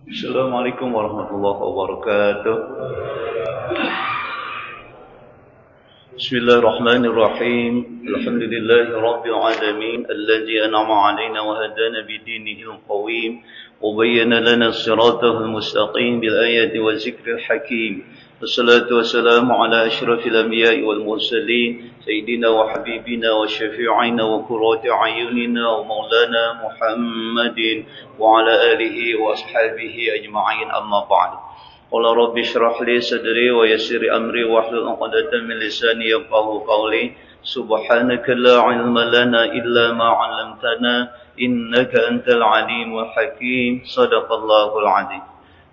Assalamualaikum warahmatullahi wabarakatuh. Bismillahirrahmanirrahim. Alhamdulillahi rabbil alamin alladzi an'ama 'alaina wa hadana bidinihi al-qawim wa bayyana lana as-siratal mustaqim bil ayati wa zikril hakim. Wassalatu wassalamu ala asyrafil anbiya'i wal mursalin sayyidina wa habibina wa syafi'ina wa qurrati a'yunina wa maulana Muhammadin wa ala alihi wa ashabihi ajma'in, amma ba'd. Qala rabbi shrah li sadri wa yassir amri wahlul 'uqdatam min lisani yafqahu qawli. Subhanaka la 'ilma lana illa ma 'allamtana innaka antal 'alimul hakim. Shadaqallahul 'azim.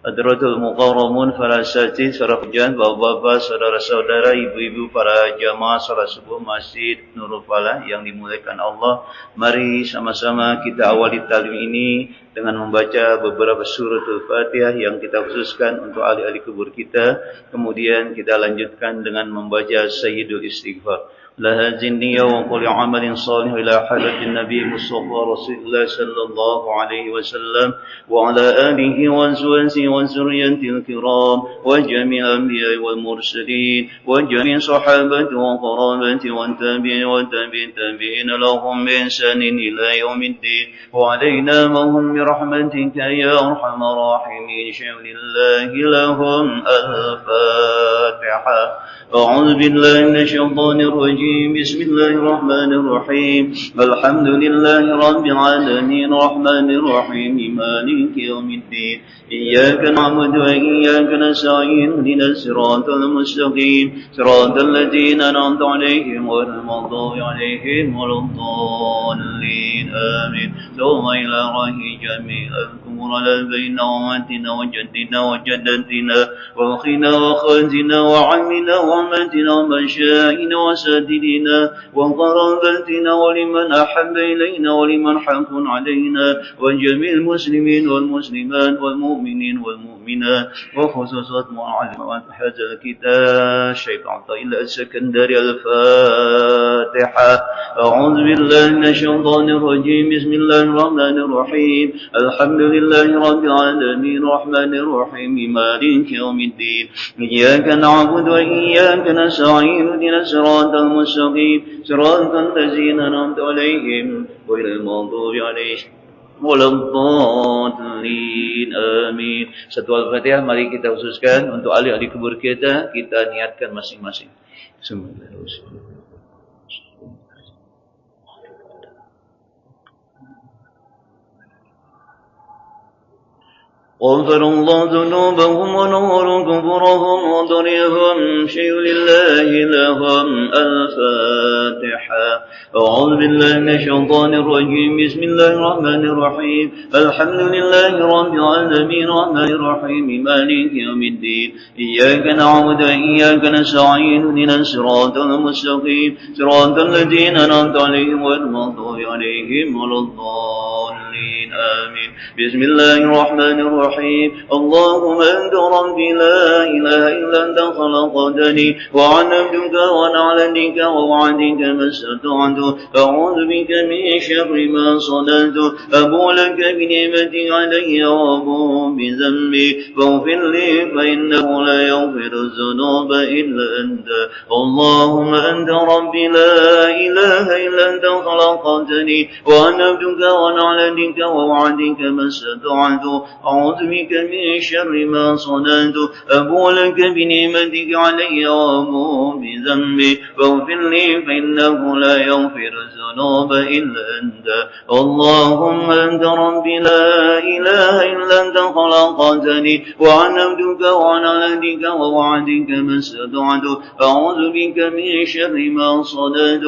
Hadratul muqarramun, para asatidz, para pengajian, bapak-bapak, saudara-saudara, ibu-ibu, para jamaah salat subuh Masjid Nurul Falah yang dimuliakan Allah. Mari sama-sama kita awali taklim ini dengan membaca beberapa suratul Fatihah yang kita khususkan untuk ahli-ahli kubur kita. Kemudian kita lanjutkan dengan membaca Sayyidul Istighfar. لها زنية وقل عمل صالح إلى حضرة النبي مصطفى رسول الله صلى الله عليه وسلم وعلى آله وأزواجه وذريته الكرام وجميع الأنبياء والمرسلين وجميع صحابته وقرابته والتابعين والتابعين لهم بإحسان إلى يوم الدين وعلينا وهم برحمتك يا أرحم الراحمين. شهد الله لهم الفاتحة. أعوذ بالله من الشيطان الرجيم. بسم الله الرحمن الرحيم. الحمد لله رب العالمين الرحمن الرحيم مالك يوم الدين. إياك نعبد وإياك نستعين اهدنا الصراط المستقيم صراط الذين أنعمت عليهم غير المغضوب عليهم ولا الضالين آمين. ثم إلى الله جميعكم على بين أمتنا وجدنا وجدتنا وأخينا وخالتنا وعمنا وأمتنا ومشائنا وسادتنا وقرابتنا ولمن أحب إلينا ولمن حق علينا وجميع المسلمين والمسلمات والمؤمنين والمؤمنات وخصوصا معلم هذا الكتاب الشيخ عطاء الله السكندري. الفاتحة. أعوذ بالله من الشيطان الرجيم. بسم الله الرحمن الرحيم. الحمد لله رب العالمين الرحمن الرحيم مالك يوم الدين. إياك نعبد وإياك نستعين اهدنا الصراط المستقيم صراط الذين أنعمت عليهم غير المغضوب عليهم ولا الضالين آمين. Satu Al-Fatihah mari kita khususkan untuk ahli-ahli kubur kita. Kita niatkan masing-masing. Bismillahirrahmanirrahim. غفر الله ذنوبهم ونور قبورهم وضرهم شيء لله لهم. الفاتحة. أعوذ بالله من الشيطان الرجيم. بسم الله الرحمن الرحيم. الحمد لله رب العالمين الرحمن الرحيم مالك يوم الدين. إياك نعبد وإياك نستعين اهدنا الصراط المستقيم صراط الذين أنعمت عليهم غير المغضوب عليهم ولا الضالين آمين. بسم الله الرحمن الرحيم. اللهم أنت ربي لا إله إلا أنت خلقتني وعن عبدك ونعلنك ووعدك ما استطعت أعوذ بك من شر ما صنعت أبو لك بنعمتك علي وأبو بذنبي فاغفر لي فإنه لا يغفر الذنوب إلا أنت. اللهم أنت ربي لا إله إلا أنت خلقتني وعن عبدك ونعلنك ووعدك ما استطعت أعوذ بك من شر ما صنعت أبو لك بنعمتك علي وأبو بذنبي فاغفر لي فإنه لا يغفر الذنوب إلا أنت. اللهم أنت ربي لا إله إلا أنت خلقتني وعن عبدك وعن عهدك ووعدك ما استطعت أعوذ بك من شر ما صنعت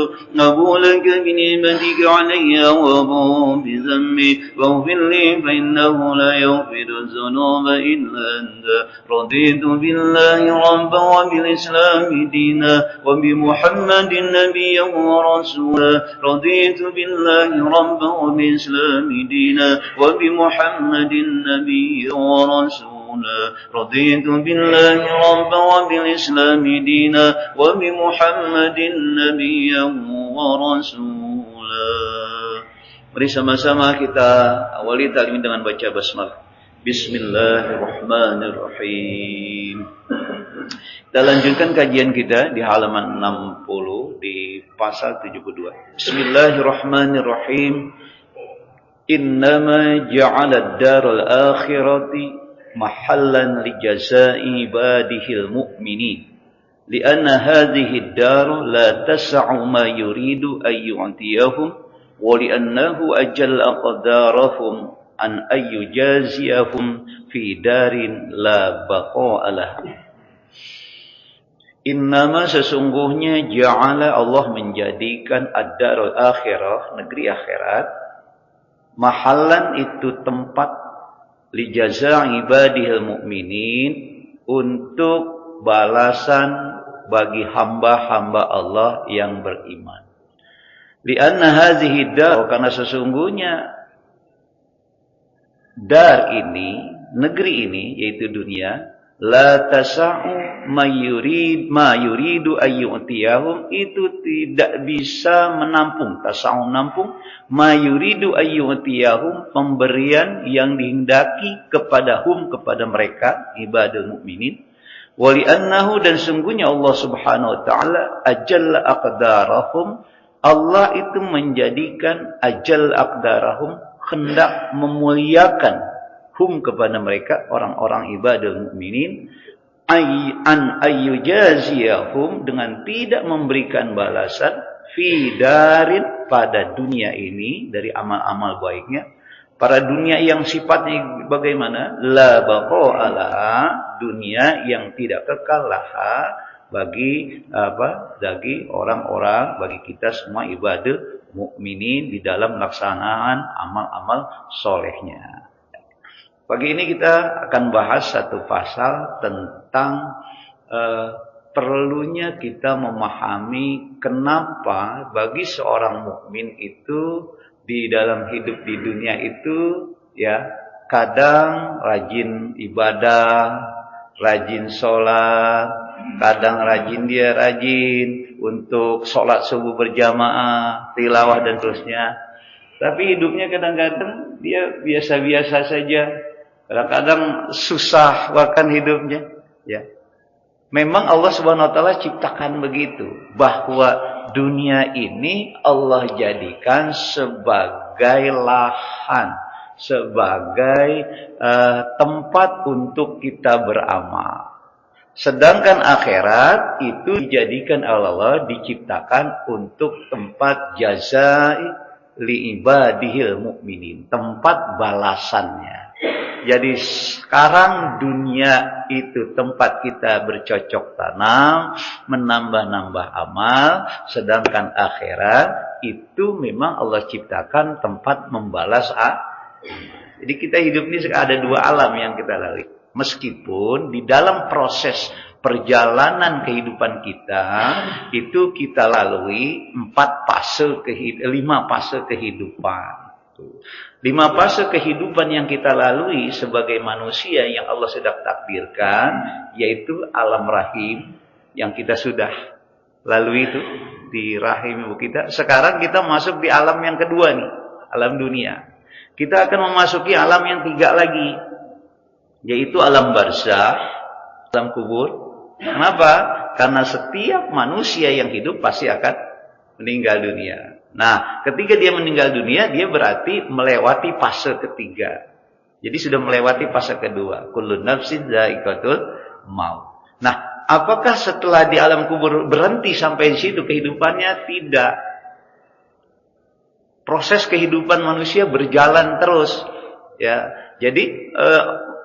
أبو لك بنعمتك علي وأبو بذنبي فاغفر لي فإنه لا يغفر الذنوب إلا أنت. رضيت بالله ربا وبالإسلام دينا وبمحمد نبيا ورسولا. رضيت بالله ربا وبالإسلام دينا وبمحمد نبيا ورسولا. رضيت بالله ربا وبالإسلام دينا وبمحمد نبيا ورسولا. Mari sama-sama kita awali taklim dengan baca basmalah. Bismillahirrahmanirrahim. Kita lanjutkan kajian kita di halaman 60 di pasal 72. Bismillahirrahmanirrahim. Innama ja'ala ad-daral akhirati mahallan li jazaa'i ibadihil mu'minin. Lianna hadhihi ad-dar la tas'u ma yuridu an yu'tiyahum wa li'annahu ajalla qadarahum an ayyujaziyahum fi darin la baqa'a laha. Innama sesungguhnya ja'ala Allah menjadikan ad-darul akhirah, negeri akhirat, mahallan itu tempat li jazaa'i ibadihil mu'minin, untuk balasan bagi hamba-hamba Allah yang beriman. Li'anna hazihi dar, karena sesungguhnya dar ini, negeri ini, yaitu dunia, la tasa'u ma yuridu ayyu'tiyahum, itu tidak bisa menampung, tasa'u menampung, ma yuridu ayyu'tiyahum, pemberian yang dihendaki kepada mereka, ibadul mukminin. Wa li'annahu, dan sungguhnya Allah Subhanahu wa taala ajalla aqdarahum, Allah itu menjadikan ajal aqdarahum, hendak memuliakan kepada mereka, orang-orang ibadul mukminin, an ayyujaziyahum, dengan tidak memberikan balasan, fi darin, pada dunia ini, dari amal-amal baiknya, pada dunia yang sifatnya bagaimana? La baqa'a laha, dunia yang tidak kekal laha, bagi orang-orang, bagi kita semua ibadul mukminin, di dalam melaksanakan amal-amal solehnya. Pagi ini kita akan bahas satu pasal tentang perlunya kita memahami kenapa bagi seorang mukmin itu di dalam hidup di dunia itu, ya, kadang rajin ibadah, rajin sholat, kadang rajin untuk sholat subuh berjamaah, tilawah dan terusnya. Tapi hidupnya kadang-kadang dia biasa-biasa saja. Kadang-kadang susah bahkan hidupnya, ya. Memang Allah Subhanahu wa taala ciptakan begitu, bahwa dunia ini Allah jadikan sebagai lahan, sebagai tempat untuk kita beramal. Sedangkan akhirat itu dijadikan Allah, diciptakan untuk tempat jazai li ibadihil mukminin, tempat balasannya. Jadi sekarang dunia itu tempat kita bercocok tanam, menambah-nambah amal, sedangkan akhirat itu memang Allah ciptakan tempat membalas Jadi kita hidup ini ada dua alam yang kita lalui. Meskipun di dalam proses perjalanan kehidupan kita itu kita lalui 5 fase kehidupan. 5 fase kehidupan yang kita lalui sebagai manusia yang Allah sudah takdirkan, yaitu alam rahim yang kita sudah lalui itu di rahim ibu kita. Sekarang kita masuk di alam yang kedua nih, alam dunia. Kita akan memasuki alam yang 3 lagi, yaitu alam barzakh, alam kubur. Kenapa? Karena setiap manusia yang hidup pasti akan meninggal dunia. Nah, ketika dia meninggal dunia, dia berarti melewati fase ketiga. Jadi sudah melewati fase kedua. Kullu nafsin dha'iqatul maut. Nah, apakah setelah di alam kubur berhenti sampai di situ kehidupannya? Tidak. Proses kehidupan manusia berjalan terus, ya. Jadi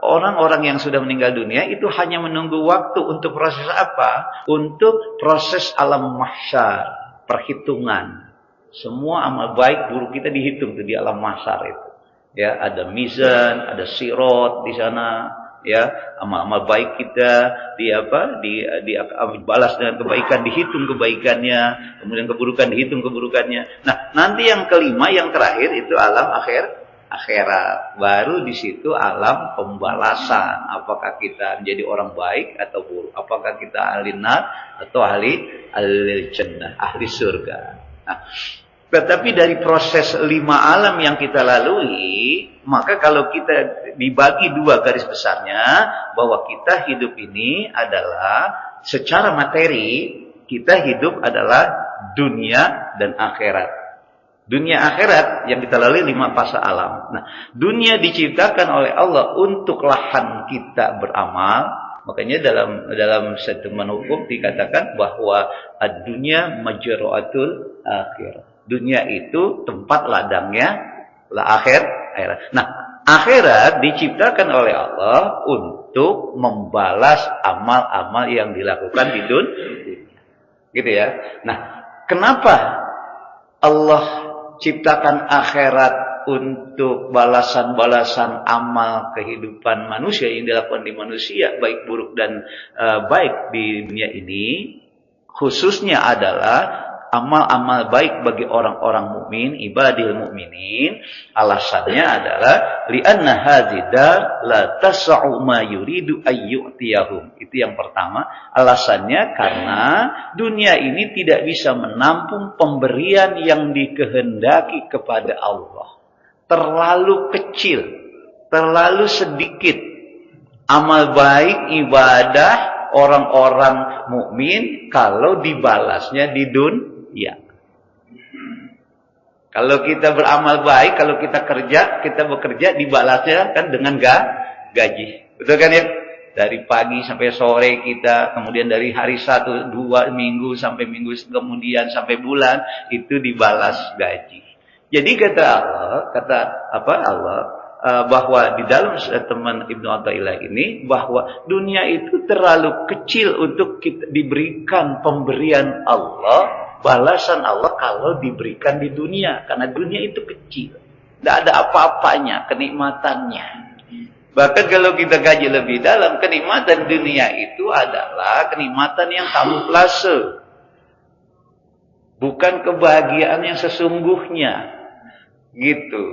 orang-orang yang sudah meninggal dunia itu hanya menunggu waktu untuk proses apa? Untuk proses alam mahsyar, perhitungan. Semua amal baik buruk kita dihitung tuh di alam mahsyar itu. Ya, ada mizan, ada sirat di sana, ya. Amal-amal baik kita dibalas dengan kebaikan, dihitung kebaikannya, kemudian keburukan dihitung keburukannya. Nah, nanti yang kelima, yang terakhir itu alam akhirat. Baru di situ alam pembalasan. Apakah kita menjadi orang baik atau buruk? Apakah kita ahli nar atau ahli jannah, ahli surga. Nah, Tetapi dari proses 5 alam yang kita lalui, maka kalau kita dibagi 2 garis besarnya, bahwa kita hidup ini adalah secara materi, kita hidup adalah dunia dan akhirat. Dunia akhirat yang kita lalui 5 fase alam. Nah, dunia diciptakan oleh Allah untuk lahan kita beramal. Makanya dalam statement hukum dikatakan bahwa ad-dunya majra'atul akhirah. Dunia itu tempat ladangnya akhirat. Nah, akhirat diciptakan oleh Allah untuk membalas amal-amal yang dilakukan di dunia. Gitu ya. Nah, kenapa Allah ciptakan akhirat untuk balasan-balasan amal kehidupan manusia yang dilakukan di manusia, baik buruk dan baik di dunia ini, khususnya adalah amal-amal baik bagi orang-orang mukmin, ibadil mukminin. Alasannya adalah li'anna hadzidar la tas'u ma yuridu ayyutiyahum. Itu yang pertama. Alasannya karena dunia ini tidak bisa menampung pemberian yang dikehendaki kepada Allah. Terlalu kecil, terlalu sedikit amal baik, ibadah orang-orang mukmin kalau dibalasnya di dunia. Ya. Kalau kita beramal baik, kalau kita bekerja dibalasnya kan dengan gaji. Betul kan ya? Dari pagi sampai sore kita, kemudian dari hari 1, 2 minggu sampai minggu kemudian sampai bulan itu dibalas gaji. Jadi kata Allah bahwa di dalam teman Ibnu Athaillah ini bahwa dunia itu terlalu kecil untuk kita diberikan pemberian Allah. Balasan Allah kalau diberikan di dunia. Karena dunia itu kecil. Tidak ada apa-apanya, kenikmatannya. Bahkan kalau kita kaji lebih dalam, kenikmatan dunia itu adalah kenikmatan yang kamuflase. Bukan kebahagiaan yang sesungguhnya. Gitu.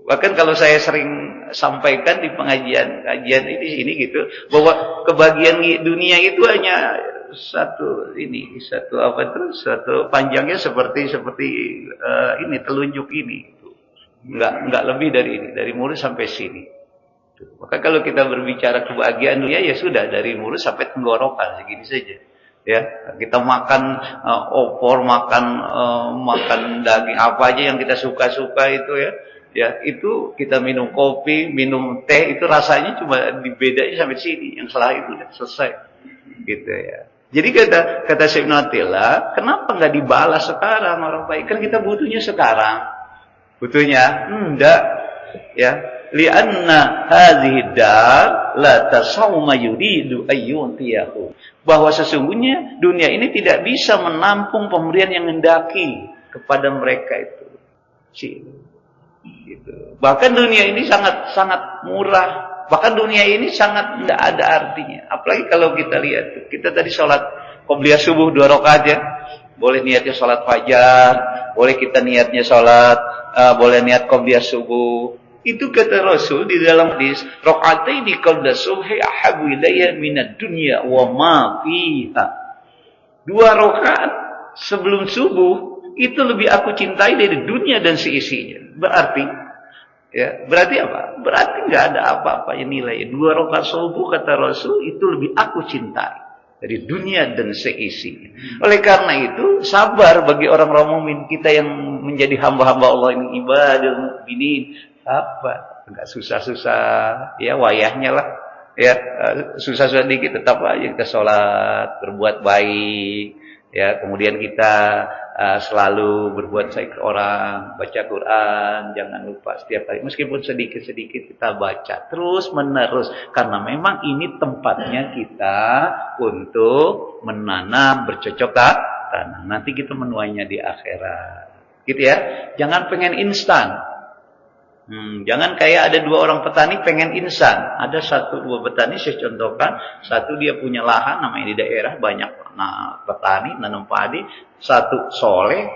Bahkan kalau saya sering sampaikan di pengajian ini gitu. Bahwa kebahagiaan dunia itu hanya satu panjangnya seperti ini telunjuk ini, nggak lebih dari ini, dari mulut sampai sini. Maka kalau kita berbicara kebahagiaan dunia ya sudah dari mulut sampai tenggorokan segini saja. Ya, kita makan opor, makan daging apa aja yang kita suka itu ya. Ya, itu kita minum kopi, minum teh itu rasanya cuma dibedain sampai sini. Yang setelah itu udah selesai. Gitu ya. Jadi kata Syekh Ibnu Athaillah, kenapa nggak dibalas sekarang orang baik? Kan kita butuhnya sekarang. Butuhnya enggak. Ya, li'anna hadhihi dar la tasau ma yuridu ayyuntiyahu. Bahwa sesungguhnya dunia ini tidak bisa menampung pemberian yang hendaki kepada mereka itu. Gitu. Bahkan dunia ini sangat murah. Bahkan dunia ini sangat tidak ada artinya. Apalagi kalau kita lihat, kita tadi sholat qobliyah subuh 2 rakaat ya. Boleh niatnya sholat fajar, boleh kita niatnya sholat, boleh niat qobliyah subuh. Itu kata Rasul di dalam hadis, rakaataini qabla subhi ahabbu ilayya minad dunya wa ma fiha. 2 rakaat sebelum subuh itu lebih aku cintai dari dunia dan seisinya. Berarti apa? Berarti nggak ada apa-apanya nilai. 2 rakaat subuh kata Rasul itu lebih aku cintai dari dunia dan seisinya. Oleh karena itu sabar bagi orang-orang mukmin kita yang menjadi hamba-hamba Allah ini, ibadul mukminin. Sabar, nggak susah-susah. Ya wayahnya lah. Ya susah-susah dikit tetap aja kita sholat, berbuat baik. Ya kemudian kita selalu berbuat baik ke orang, baca Quran, jangan lupa setiap hari meskipun sedikit-sedikit kita baca terus menerus karena memang ini tempatnya kita untuk menanam bercocok tanam. Nanti kita menuainya di akhirat. Gitu ya. Jangan pengen instan. Jangan kayak ada 2 orang petani pengen instan. Ada 1-2 petani saya contohkan, satu dia punya lahan namanya di daerah banyak petani nanam padi, satu soleh,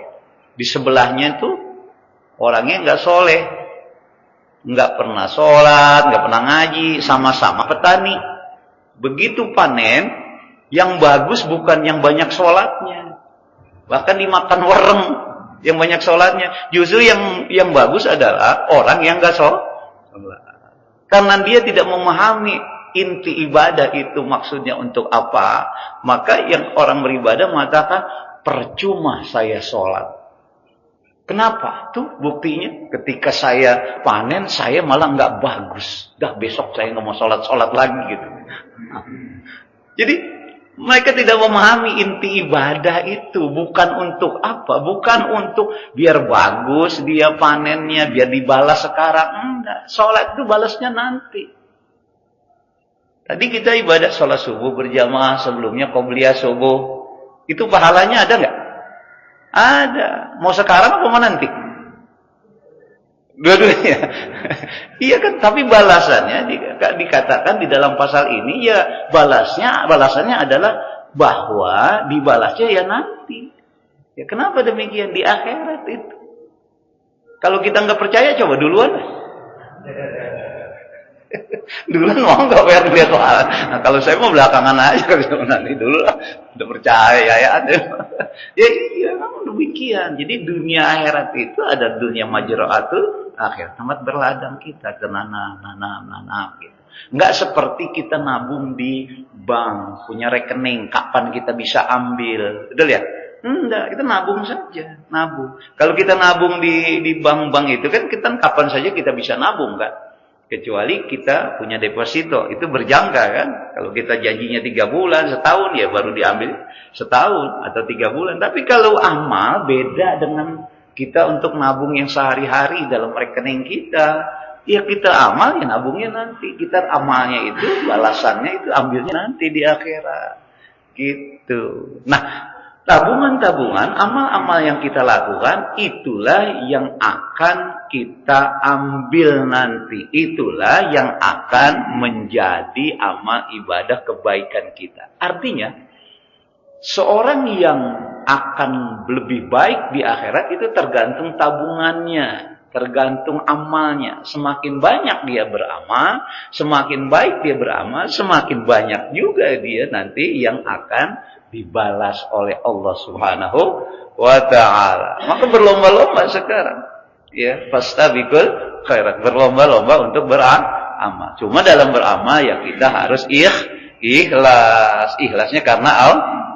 di sebelahnya itu orangnya nggak soleh, nggak pernah sholat, nggak pernah ngaji, sama-sama petani. Begitu panen, yang bagus bukan yang banyak sholatnya, bahkan dimakan wereng. yang banyak sholatnya. Justru yang bagus adalah orang yang gak sholat. Karena dia tidak memahami inti ibadah itu maksudnya untuk apa. Maka yang orang beribadah mengatakan, percuma saya sholat. Kenapa? Tuh buktinya ketika saya panen, saya malah nggak bagus. Dah besok saya nggak mau sholat lagi gitu. Jadi mereka tidak memahami inti ibadah itu. Bukan untuk apa? Bukan untuk biar bagus dia panennya, biar dibalas sekarang. Enggak. Sholat itu balasnya nanti. Tadi kita ibadah sholat subuh berjamaah, sebelumnya qobliyah subuh. Itu pahalanya ada nggak? Ada. Mau sekarang apa mau nanti? Dua-duanya. Iya kan, tapi balasannya dikatakan di dalam pasal ini ya balasannya adalah bahwa dibalasnya ya nanti. Ya kenapa demikian? Di akhirat itu. Kalau kita nggak percaya, coba duluan. Duluan mau nggak biar lihat soal. Nah, kalau saya mau belakangan aja, kalau nanti dulu lah. Udah percaya ya ada. Ya iya, demikian. Jadi dunia akhirat itu ada dunia majra'atul akhir, tempat berladang kita ke nanam gitu. Enggak seperti kita nabung di bank, punya rekening, kapan kita bisa ambil. Udah lihat? Enggak, kita nabung saja, nabung. Kalau kita nabung di bank-bank itu kan kita kapan saja kita bisa nabung kan? Kecuali kita punya deposito, itu berjangka kan. Kalau kita janjinya 3 bulan, setahun, ya baru diambil setahun atau 3 bulan. Tapi kalau amal beda dengan kita untuk nabung yang sehari-hari dalam rekening kita. Ya kita amal, ya nabungnya nanti. Kita amalnya itu, balasannya itu ambilnya nanti di akhirat. Gitu. Nah, tabungan-tabungan, amal-amal yang kita lakukan, itulah yang akan kita ambil nanti. Itulah yang akan menjadi amal ibadah kebaikan kita. Artinya, seorang yang akan lebih baik di akhirat itu tergantung tabungannya, tergantung amalnya. Semakin banyak dia beramal, semakin baik dia beramal, semakin banyak juga dia nanti yang akan dibalas oleh Allah Subhanahu wa ta'ala. Maka berlomba-lomba sekarang. Ya, fastabiqul khairat. Berlomba-lomba untuk beramal. Cuma dalam beramal ya kita harus ikhlas. Ikhlasnya karena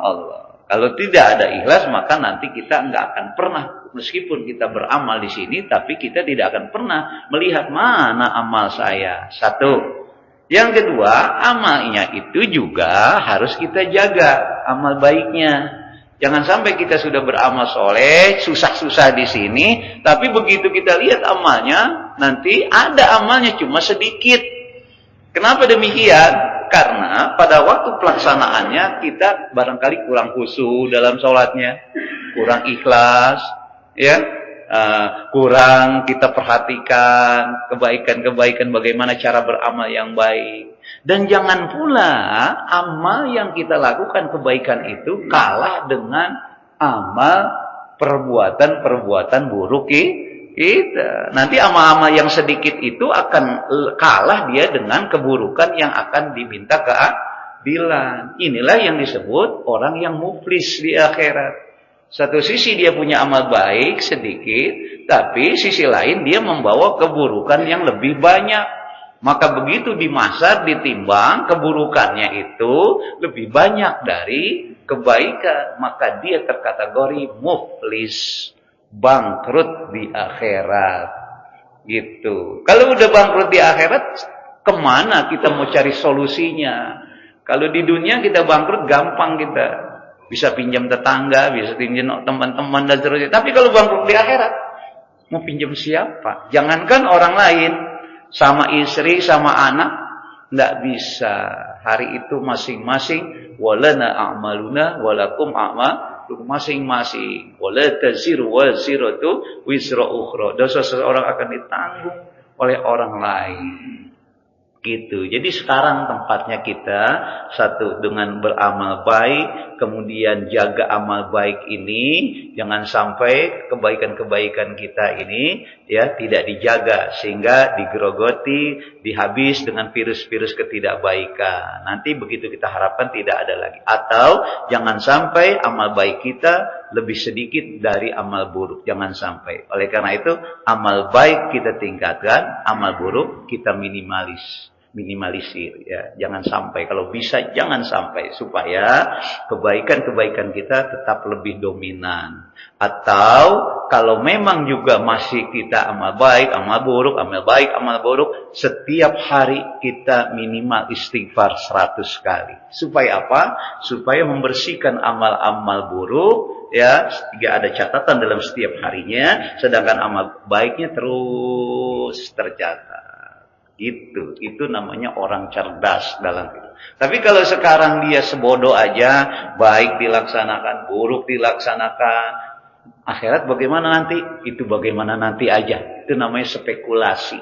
Allah. Kalau tidak ada ikhlas, maka nanti kita enggak akan pernah, meskipun kita beramal di sini, tapi kita tidak akan pernah melihat mana amal saya. Satu. Yang kedua, amalnya itu juga harus kita jaga, amal baiknya. Jangan sampai kita sudah beramal soleh, susah-susah di sini, tapi begitu kita lihat amalnya, nanti ada amalnya cuma sedikit. Kenapa demikian? Karena pada waktu pelaksanaannya kita barangkali kurang khusyuk dalam sholatnya, kurang ikhlas, ya. Kurang kita perhatikan kebaikan-kebaikan, bagaimana cara beramal yang baik. Dan jangan pula amal yang kita lakukan kebaikan itu kalah dengan amal perbuatan-perbuatan buruk kita. Nanti amal-amal yang sedikit itu akan kalah dia dengan keburukan yang akan diminta keadilan. Inilah yang disebut orang yang muflis di akhirat. Satu sisi dia punya amal baik sedikit, tapi sisi lain dia membawa keburukan yang lebih banyak. Maka begitu dimasar, ditimbang, keburukannya itu lebih banyak dari kebaikan. Maka dia terkategori muflis, bangkrut di akhirat. Gitu. Kalau udah bangkrut di akhirat, kemana kita mau cari solusinya? Kalau di dunia kita bangkrut gampang kita. Bisa pinjam tetangga, bisa pinjam teman-teman dan seterusnya. Tapi kalau bangkrut di akhirat, mau pinjam siapa? Jangankan orang lain, sama istri, sama anak, tidak bisa. Hari itu masing-masing, walana a'maluna, walakum a'malukum, masing-masing. Wala taziru waziratu wisra ukhra. Dosa seseorang akan ditanggung oleh orang lain. Gitu. Jadi sekarang tempatnya kita satu dengan beramal baik, kemudian jaga amal baik ini, jangan sampai kebaikan-kebaikan kita ini ya tidak dijaga sehingga digerogoti, dihabis dengan virus-virus ketidakbaikan. Nanti begitu kita harapkan tidak ada lagi. Atau jangan sampai amal baik kita lebih sedikit dari amal buruk. Jangan sampai. Oleh karena itu, amal baik kita tingkatkan, amal buruk kita minimalisir ya. Jangan sampai, kalau bisa jangan sampai, supaya kebaikan-kebaikan kita tetap lebih dominan. Atau kalau memang juga masih kita amal baik, amal buruk, amal baik, amal buruk, setiap hari kita minimal istighfar 100 kali. Supaya apa? Supaya membersihkan amal-amal buruk ya, sehingga ada catatan dalam setiap harinya, sedangkan amal baiknya terus tercatat. Itu namanya orang cerdas dalam itu. Tapi kalau sekarang dia sebodoh aja, baik dilaksanakan, buruk dilaksanakan, akhirat bagaimana nanti? Itu bagaimana nanti aja. Itu namanya spekulasi.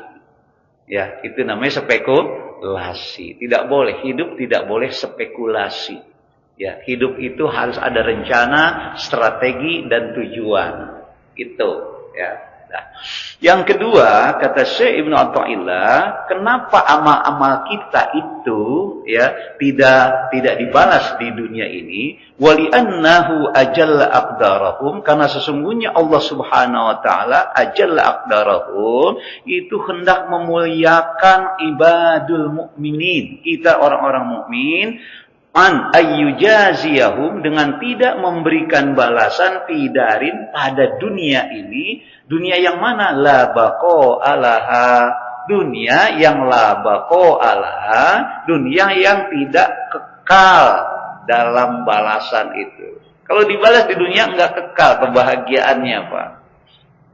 Ya, itu namanya spekulasi. Tidak boleh, hidup tidak boleh spekulasi. Ya, hidup itu harus ada rencana, strategi dan tujuan. Itu, ya. Nah, yang kedua, kata Syekh Ibnu Athaillah, kenapa amal-amal kita itu ya tidak dibalas di dunia ini? Wali annahu ajalla aqdarahum, karena sesungguhnya Allah Subhanahu wa taala ajalla aqdarahum itu hendak memuliakan ibadul mukminin, kita orang-orang mukmin, an ayyujaziyahum, dengan tidak memberikan balasan fidarin pada dunia ini. Dunia yang mana? La baqo alaha, dunia yang la baqo alaha, dunia yang tidak kekal dalam balasan itu. Kalau dibalas di dunia enggak kekal kebahagiaannya, Pak.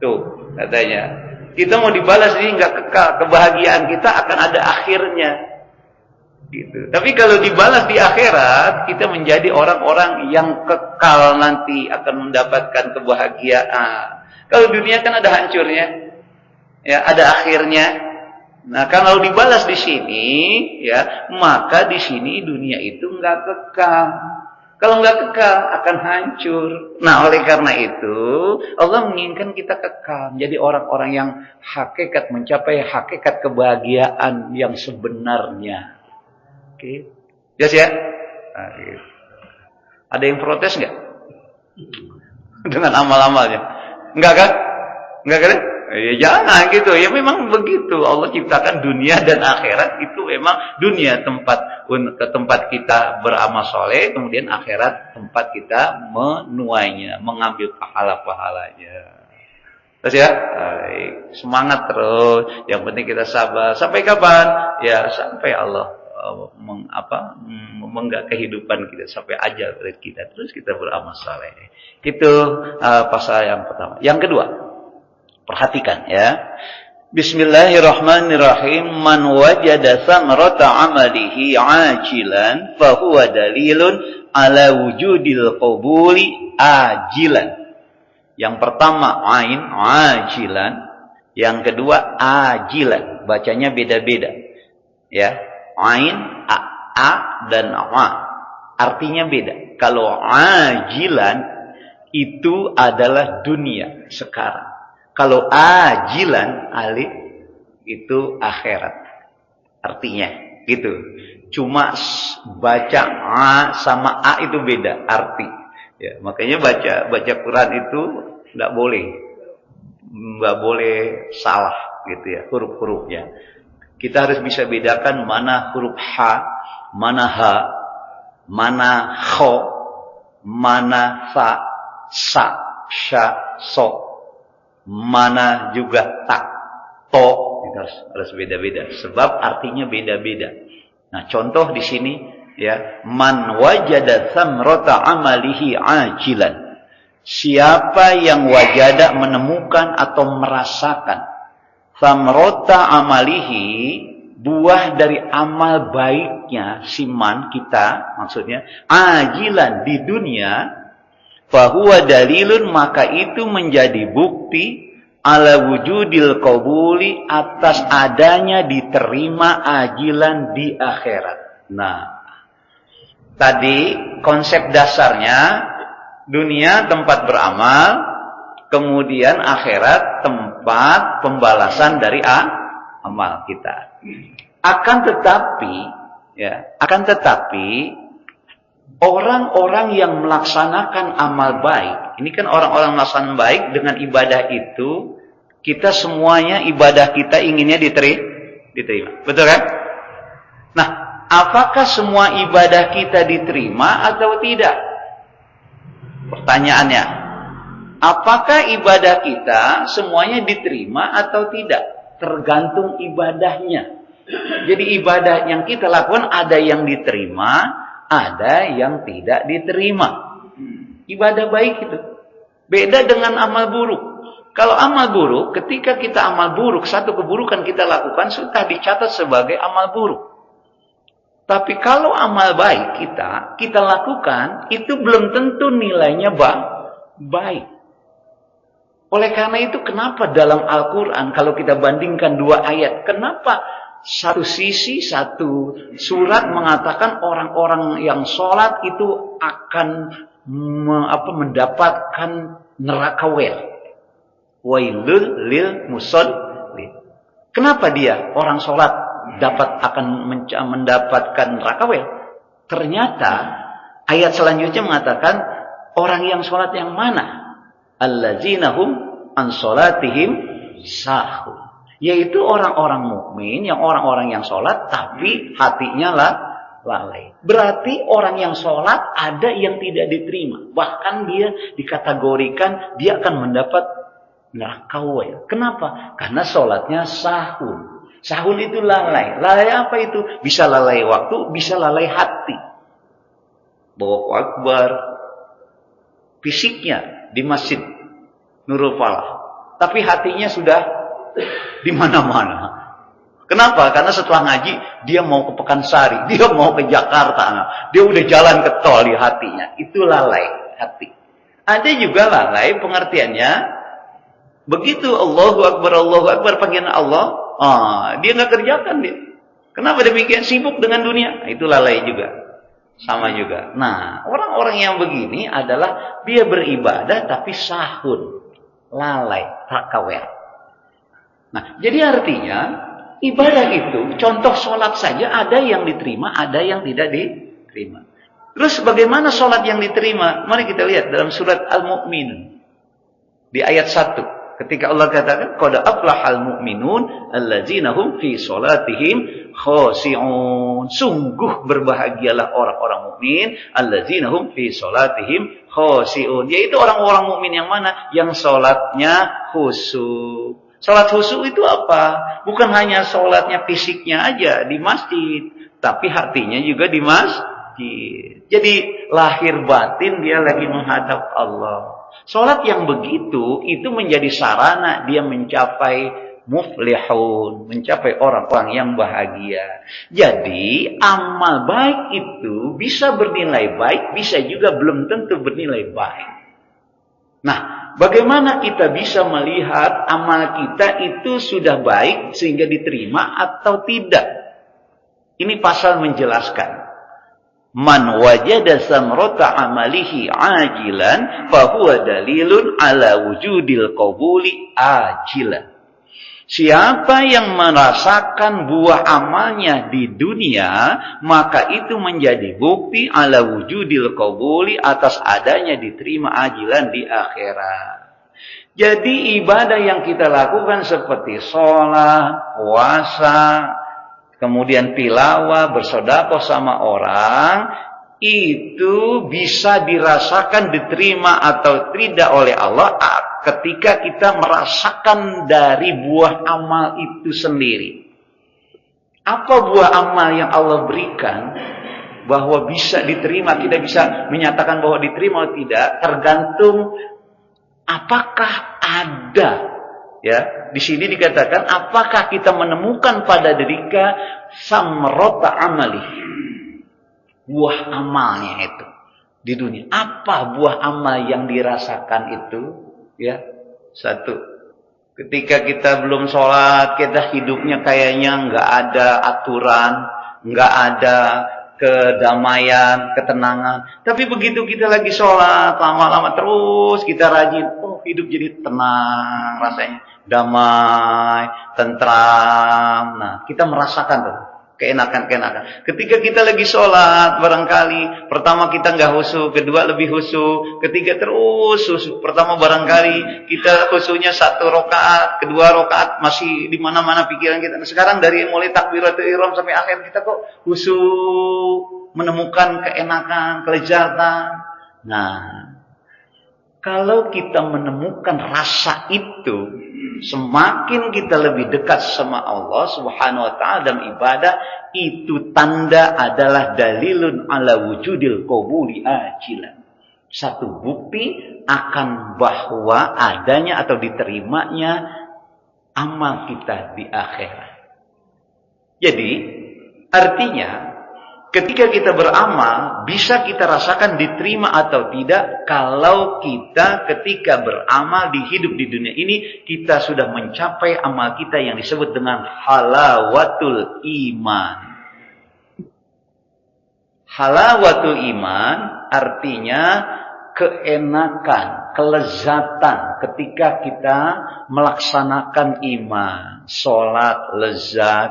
Tuh katanya, kita mau dibalas ini enggak kekal, kebahagiaan kita akan ada akhirnya. Gitu. Tapi kalau dibalas di akhirat, kita menjadi orang-orang yang kekal nanti akan mendapatkan kebahagiaan. Kalau dunia kan ada hancurnya, ya ada akhirnya. Nah, kalau dibalas di sini, ya maka di sini dunia itu enggak kekal. Kalau enggak kekal akan hancur. Nah, oleh karena itu Allah menginginkan kita kekal, menjadi orang-orang yang hakikat, mencapai hakikat kebahagiaan yang sebenarnya. Oke, jelas ya? Nah, gitu. Ada yang protes nggak dengan amal-amalnya? Enggak kan? Enggak kan? Ya jangan gitu. Ya memang begitu. Allah ciptakan dunia dan akhirat itu memang dunia tempat kita beramal soleh, kemudian akhirat tempat kita menuainya, mengambil pahala-pahalanya. Terus ya, semangat terus. Yang penting kita sabar. Sampai kapan? Ya sampai Allah menggak kehidupan kita, sampai ajal kita, terus kita beramal saleh. Itu pasal yang pertama. Yang kedua, perhatikan ya. Bismillahirrahmanirrahim. Man wajada thamrata amalihi ajilan fahuwa dalilun ala wujudil qabuli ajilan. Yang pertama ain, ajilan. Yang kedua ajilan. Bacanya beda-beda ya. Ain, a dan a. Artinya beda. Kalau ajilan itu adalah dunia sekarang. Kalau ajilan, alif, itu akhirat. Artinya gitu. Cuma baca a sama a itu beda arti. Ya, makanya baca Quran itu enggak boleh salah gitu ya, huruf-hurufnya. Kita harus bisa bedakan mana huruf ha, mana ha, mana kho, mana fa, sa, sya, so, mana juga ta, to. Kita harus beda-beda sebab artinya beda-beda. Nah, contoh di sini ya, man wajada thamrata amalihi ajilan. Siapa yang wajada menemukan atau merasakan thamrata amalihi, buah dari amal baiknya si man, kita maksudnya, ajilan di dunia, fahuwa dalilun, maka itu menjadi bukti ala wujudil qabuli, atas adanya diterima ajilan di akhirat. Nah, tadi konsep dasarnya dunia tempat beramal, kemudian akhirat tempat pembalasan dari amal kita. Akan tetapi orang-orang yang melaksanakan amal baik, ini kan orang-orang melaksanakan baik dengan ibadah itu, kita semuanya ibadah kita inginnya diterima. Betul kan? Nah, apakah semua ibadah kita diterima atau tidak? Pertanyaannya, apakah ibadah kita semuanya diterima atau tidak? Tergantung ibadahnya. Jadi ibadah yang kita lakukan ada yang diterima, ada yang tidak diterima. Ibadah baik itu beda dengan amal buruk. Kalau amal buruk, ketika kita amal buruk, satu keburukan kita lakukan sudah dicatat sebagai amal buruk. Tapi kalau amal baik kita lakukan, itu belum tentu nilainya baik. Oleh karena itu, kenapa dalam Al-Quran kalau kita bandingkan dua ayat, kenapa satu sisi, satu surat mengatakan orang-orang yang sholat itu akan mendapatkan neraka wailul lil musallin. Kenapa dia orang sholat akan mendapatkan neraka wail? Ternyata ayat selanjutnya mengatakan orang yang sholat yang mana? Allazina hum an sholatihim sahun. Yaitu orang-orang mukmin, yang orang-orang yang sholat tapi hatinya lalai. Berarti orang yang sholat ada yang tidak diterima. Bahkan dia dikategorikan dia akan mendapat neraka wail. Kenapa? Karena sholatnya sahun. Sahun itu lalai. Lalai apa itu? Bisa lalai waktu, bisa lalai hati. Allahu Akbar. Fisiknya di masjid Nurul Falah. Tapi hatinya sudah di mana-mana. Kenapa? Karena setelah ngaji dia mau ke Pekansari, dia mau ke Jakarta, dia udah jalan ke tol di hatinya. Itu lalai hati. Ada juga lalai pengertiannya begitu Allahu Akbar panggilan Allah, dia nggak kerjakan dia. Kenapa demikian? Sibuk dengan dunia. Itu lalai juga. Sama juga. Nah, orang-orang yang begini adalah dia beribadah tapi sahun, lalai, takawel. Nah, jadi artinya ibadah itu, contoh sholat saja ada yang diterima, ada yang tidak diterima. Terus bagaimana sholat yang diterima? Mari kita lihat dalam surat Al-Mu'minun. Di ayat 1. Ketika Allah katakan, qad aflahal mu'minun allazina hum fi sholatihim khashi'un. Sungguh berbahagialah orang-orang mukmin allazina hum fi sholatihim khashi'un. Yaitu orang-orang mukmin yang mana? Yang sholatnya khusyuk. Salat khusyuk itu apa? Bukan hanya salatnya fisiknya aja di masjid, tapi hatinya juga di masjid. Jadi lahir batin dia lagi menghadap Allah. Salat yang begitu itu menjadi sarana dia mencapai muflihun, mencapai orang-orang yang bahagia. Jadi amal baik itu bisa bernilai baik, bisa juga belum tentu bernilai baik. Nah, bagaimana kita bisa melihat amal kita itu sudah baik sehingga diterima atau tidak? Ini pasal menjelaskan. Man wajada samrata amalihi ajilan fahuwa dalilun ala wujudil qabuli ajilan. Siapa yang merasakan buah amalnya di dunia, maka itu menjadi bukti ala wujudil qabuli, atas adanya diterima ajilan di akhirat. Jadi ibadah yang kita lakukan seperti sholat, puasa, kemudian tilawah, bersedekah sama orang, itu bisa dirasakan diterima atau tidak oleh Allah ketika kita merasakan dari buah amal itu sendiri. Apa buah amal yang Allah berikan bahwa bisa diterima, kita bisa menyatakan bahwa diterima atau tidak, tergantung apakah ada, ya. Di sini dikatakan apakah kita menemukan pada diri kita samrata amali, buah amalnya itu di dunia. Apa buah amal yang dirasakan itu? Ya, satu, Ketika kita belum sholat, kita hidupnya kayaknya nggak ada aturan, nggak ada kedamaian, ketenangan. Tapi begitu kita lagi sholat, lama-lama terus kita rajin, hidup jadi tenang rasanya, damai, tentram. Nah, kita merasakan tuh keenakan. Ketika kita lagi sholat, barangkali pertama kita nggak khusyuk, kedua lebih khusyuk, ketiga terus khusyuk. Pertama barangkali kita khusyuknya 1 rakaat, kedua rakaat masih di mana-mana pikiran kita. Nah, sekarang dari mulai takbiratul ihram sampai akhir kita kok khusyuk, menemukan keenakan, kelezatan. Nah, kalau kita menemukan rasa itu, semakin kita lebih dekat sama Allah Subhanahu wa taala dalam ibadah, itu tanda adalah dalilun ala wujudil qabuli ajilan. Satu bukti akan bahwa adanya atau diterimanya amal kita di akhirat. Jadi, artinya ketika kita beramal, bisa kita rasakan diterima atau tidak kalau kita ketika beramal di hidup di dunia ini, kita sudah mencapai amal kita yang disebut dengan halawatul iman. Halawatul iman artinya keenakan, kelezatan ketika kita melaksanakan iman. Sholat lezat,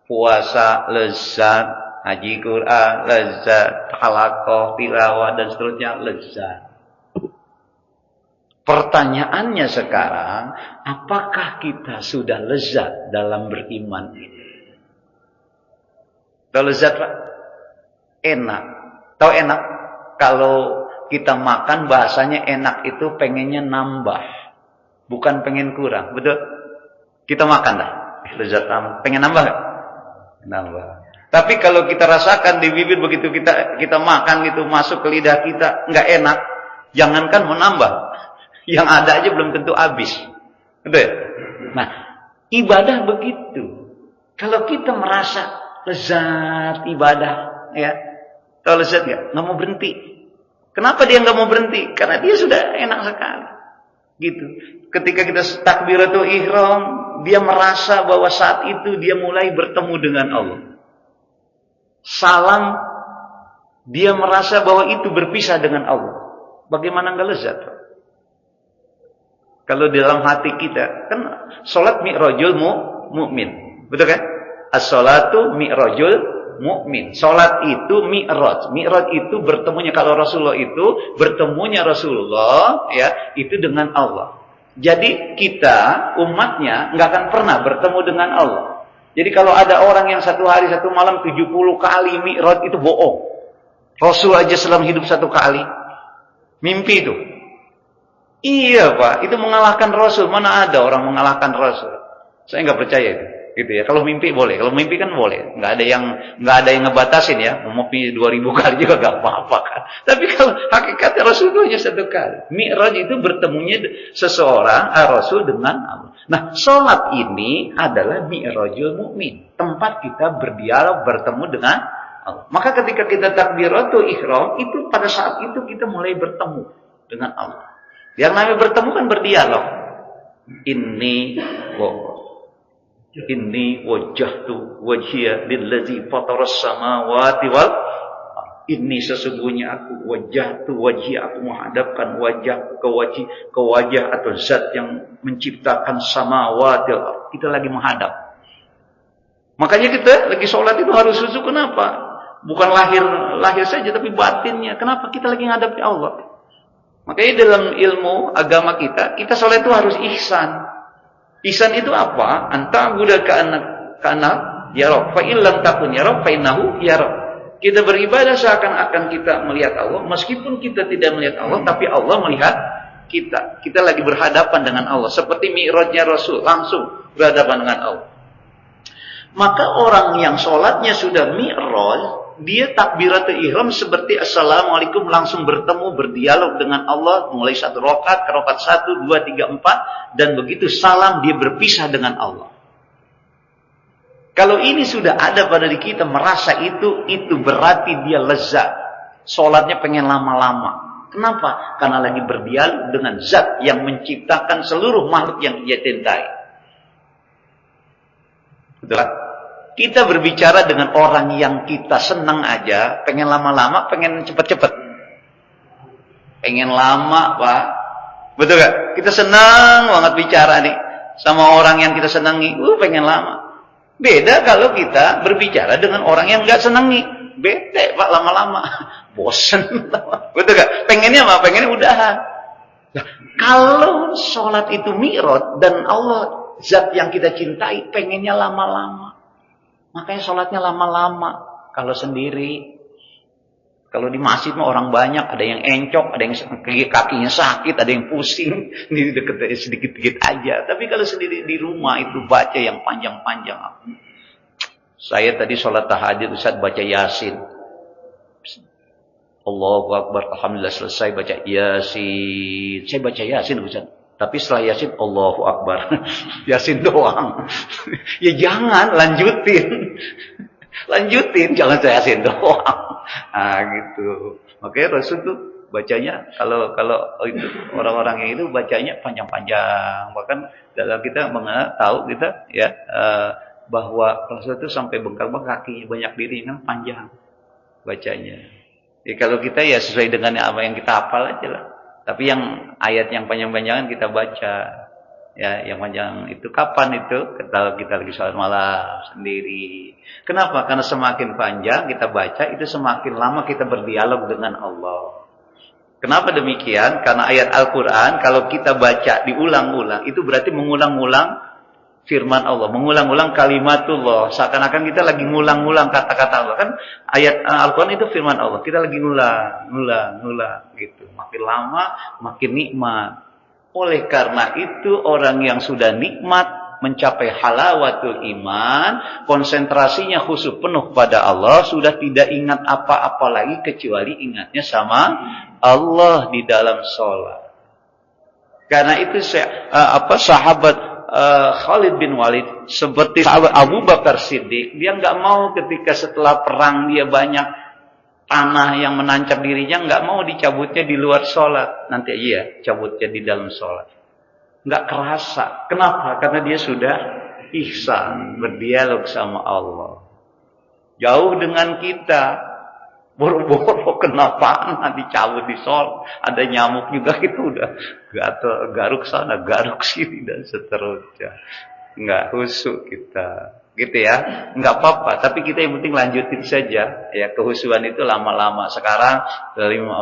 puasa lezat, haji Quran lezat, halaqah, tilawah dan seterusnya lezat. Pertanyaannya sekarang, apakah kita sudah lezat dalam beriman ini? Tahu lezat, Pak? Enak. Tahu enak? Kalau kita makan bahasanya enak itu pengennya nambah, bukan pengen kurang. Betul? Kita makan dah. Lezat nambah. Pengen nambah gak? Nambah. Tapi kalau kita rasakan di bibir begitu kita makan gitu masuk ke lidah kita nggak enak, jangankan menambah, yang ada aja belum tentu habis. Betul? Nah, ibadah begitu. Kalau kita merasa lezat ibadah, ya, tahu lezat nggak? Nggak mau berhenti. Kenapa dia nggak mau berhenti? Karena dia sudah enak sekali. Gitu. Ketika kita takbiratul ihram, dia merasa bahwa saat itu dia mulai bertemu dengan Allah. Salam, dia merasa bahwa itu berpisah dengan Allah. Bagaimana nggak lezat? Kalau di dalam hati kita, kan sholat mi'rajul mu'min. Betul kan? As-sholatu mi'rajul mu'min. Sholat itu mi'raj. Mi'raj itu bertemunya, kalau Rasulullah itu bertemunya Rasulullah, ya, itu dengan Allah. Jadi kita, umatnya, nggak akan pernah bertemu dengan Allah. Jadi kalau ada orang yang satu hari satu malam 70 kali mi'raj, itu bohong. Rasul aja selama hidup 1 kali. Mimpi itu. Iya Pak, itu mengalahkan Rasul. Mana ada orang mengalahkan Rasul? Saya nggak percaya itu. Gitu ya. Kalau mimpi boleh. Kalau mimpi kan boleh. Nggak ada yang ngebatasin ya. Mau mimpi 2000 kali juga nggak apa-apa kan. Tapi kalau hakikatnya Rasul itu hanya 1 kali. Mi'raj itu bertemunya seseorang Rasul dengan Allah. Nah, sholat ini adalah mi'rajul mu'min. Tempat kita berdialog, bertemu dengan Allah. Maka ketika kita takbiratul ihram, itu pada saat itu kita mulai bertemu dengan Allah. Yang namanya bertemu kan berdialog. Inni wajjahtu wajhiya lillazi fataras samawati wal. Ini sesungguhnya aku wajjahtu wajhiya, aku menghadapkan wajahku ke wajah atau zat yang menciptakan samawati. Kita lagi menghadap. Makanya kita lagi sholat itu harus khusyuk. Kenapa? Bukan lahir saja, tapi batinnya. Kenapa? Kita lagi menghadapi Allah. Makanya dalam ilmu agama kita sholat itu harus ihsan. Ihsan itu apa? Anta budak kana yarab. Fa in lam takun yarab fa innahu yarab. Kita beribadah seakan-akan kita melihat Allah, meskipun kita tidak melihat Allah, tapi Allah melihat kita. Kita lagi berhadapan dengan Allah, seperti mi'rajnya Rasul, langsung berhadapan dengan Allah. Maka orang yang sholatnya sudah mi'raj, dia takbiratul ihram seperti assalamualaikum, langsung bertemu, berdialog dengan Allah, mulai 1 rakaat ke rakaat 1, 2, 3, 4, dan begitu salam dia berpisah dengan Allah. Kalau ini sudah ada pada diri kita, merasa itu berarti dia lezat. Sholatnya pengen lama-lama. Kenapa? Karena lagi berdialog dengan zat yang menciptakan seluruh makhluk yang dia cintai. Betul kan? Kita berbicara dengan orang yang kita senang aja, pengen lama-lama, pengen cepet-cepet. Pengen lama, Pak. Betul gak? Kita senang banget bicara nih sama orang yang kita senangi, pengen lama. Beda kalau kita berbicara dengan orang yang gak senangi. Bete, Pak, lama-lama. Bosen. Betul gak? Pengennya apa? Pengennya udahan. Nah, kalau sholat itu mi'raj dan Allah zat yang kita cintai pengennya lama-lama. Makanya sholatnya lama-lama. Kalau sendiri. Kalau di masjid mah orang banyak. Ada yang encok, ada yang kakinya sakit, ada yang pusing. Ini deket sedikit-sedikit aja. Tapi kalau sendiri di rumah itu baca yang panjang-panjang. Saya tadi sholat tahajud Ustaz baca Yasin. Allahu Akbar, alhamdulillah selesai baca Yasin. Saya baca Yasin Ustaz. Tapi setelah Yasin Allahu Akbar. Yasin doang. Ya jangan, lanjutin. Lanjutin, jangan Yasin doang. Nah gitu. Makanya Rasul tuh bacanya kalau itu orang-orang yang itu bacanya panjang-panjang. Bahkan dalam kita tahu kita ya bahwa Rasul itu sampai bengkak-bengkak kakinya banyak diri kan panjang bacanya. Ya kalau kita ya sesuai dengan apa yang kita hafal aja lah. Tapi yang ayat yang panjang-panjangan kita baca. Ya, yang panjang itu kapan itu? Kalau kita lagi sholat malam sendiri. Kenapa? Karena semakin panjang kita baca itu semakin lama kita berdialog dengan Allah. Kenapa demikian? Karena ayat Al-Quran kalau kita baca diulang-ulang itu berarti mengulang-ulang firman Allah, mengulang-ulang kalimatullah. Seakan-akan kita lagi ngulang-ngulang kata-kata Allah. Kan ayat Al-Quran itu firman Allah. Kita lagi ngulang gitu. Makin lama makin nikmat. Oleh karena itu orang yang sudah nikmat mencapai halawatul iman, konsentrasinya khusyuk penuh pada Allah, sudah tidak ingat apa-apa lagi kecuali ingatnya sama Allah di dalam sholat. Karena itu sahabat Khalid bin Walid seperti sahabat Abu Bakar Siddiq, dia nggak mau ketika setelah perang dia banyak tanah yang menancap dirinya, nggak mau dicabutnya di luar sholat. Nanti aja ya, cabutnya di dalam sholat. Nggak kerasa. Kenapa? Karena dia sudah ihsan, berdialog sama Allah. Jauh dengan kita. Boro-boro kenapa dicabut di sholat. Ada nyamuk juga itu udah garuk sana, garuk sini dan seterusnya. Nggak khusyuk kita. Gitu ya, nggak apa-apa. Tapi kita yang penting lanjutin saja. Ya, kehusuan itu lama-lama. Sekarang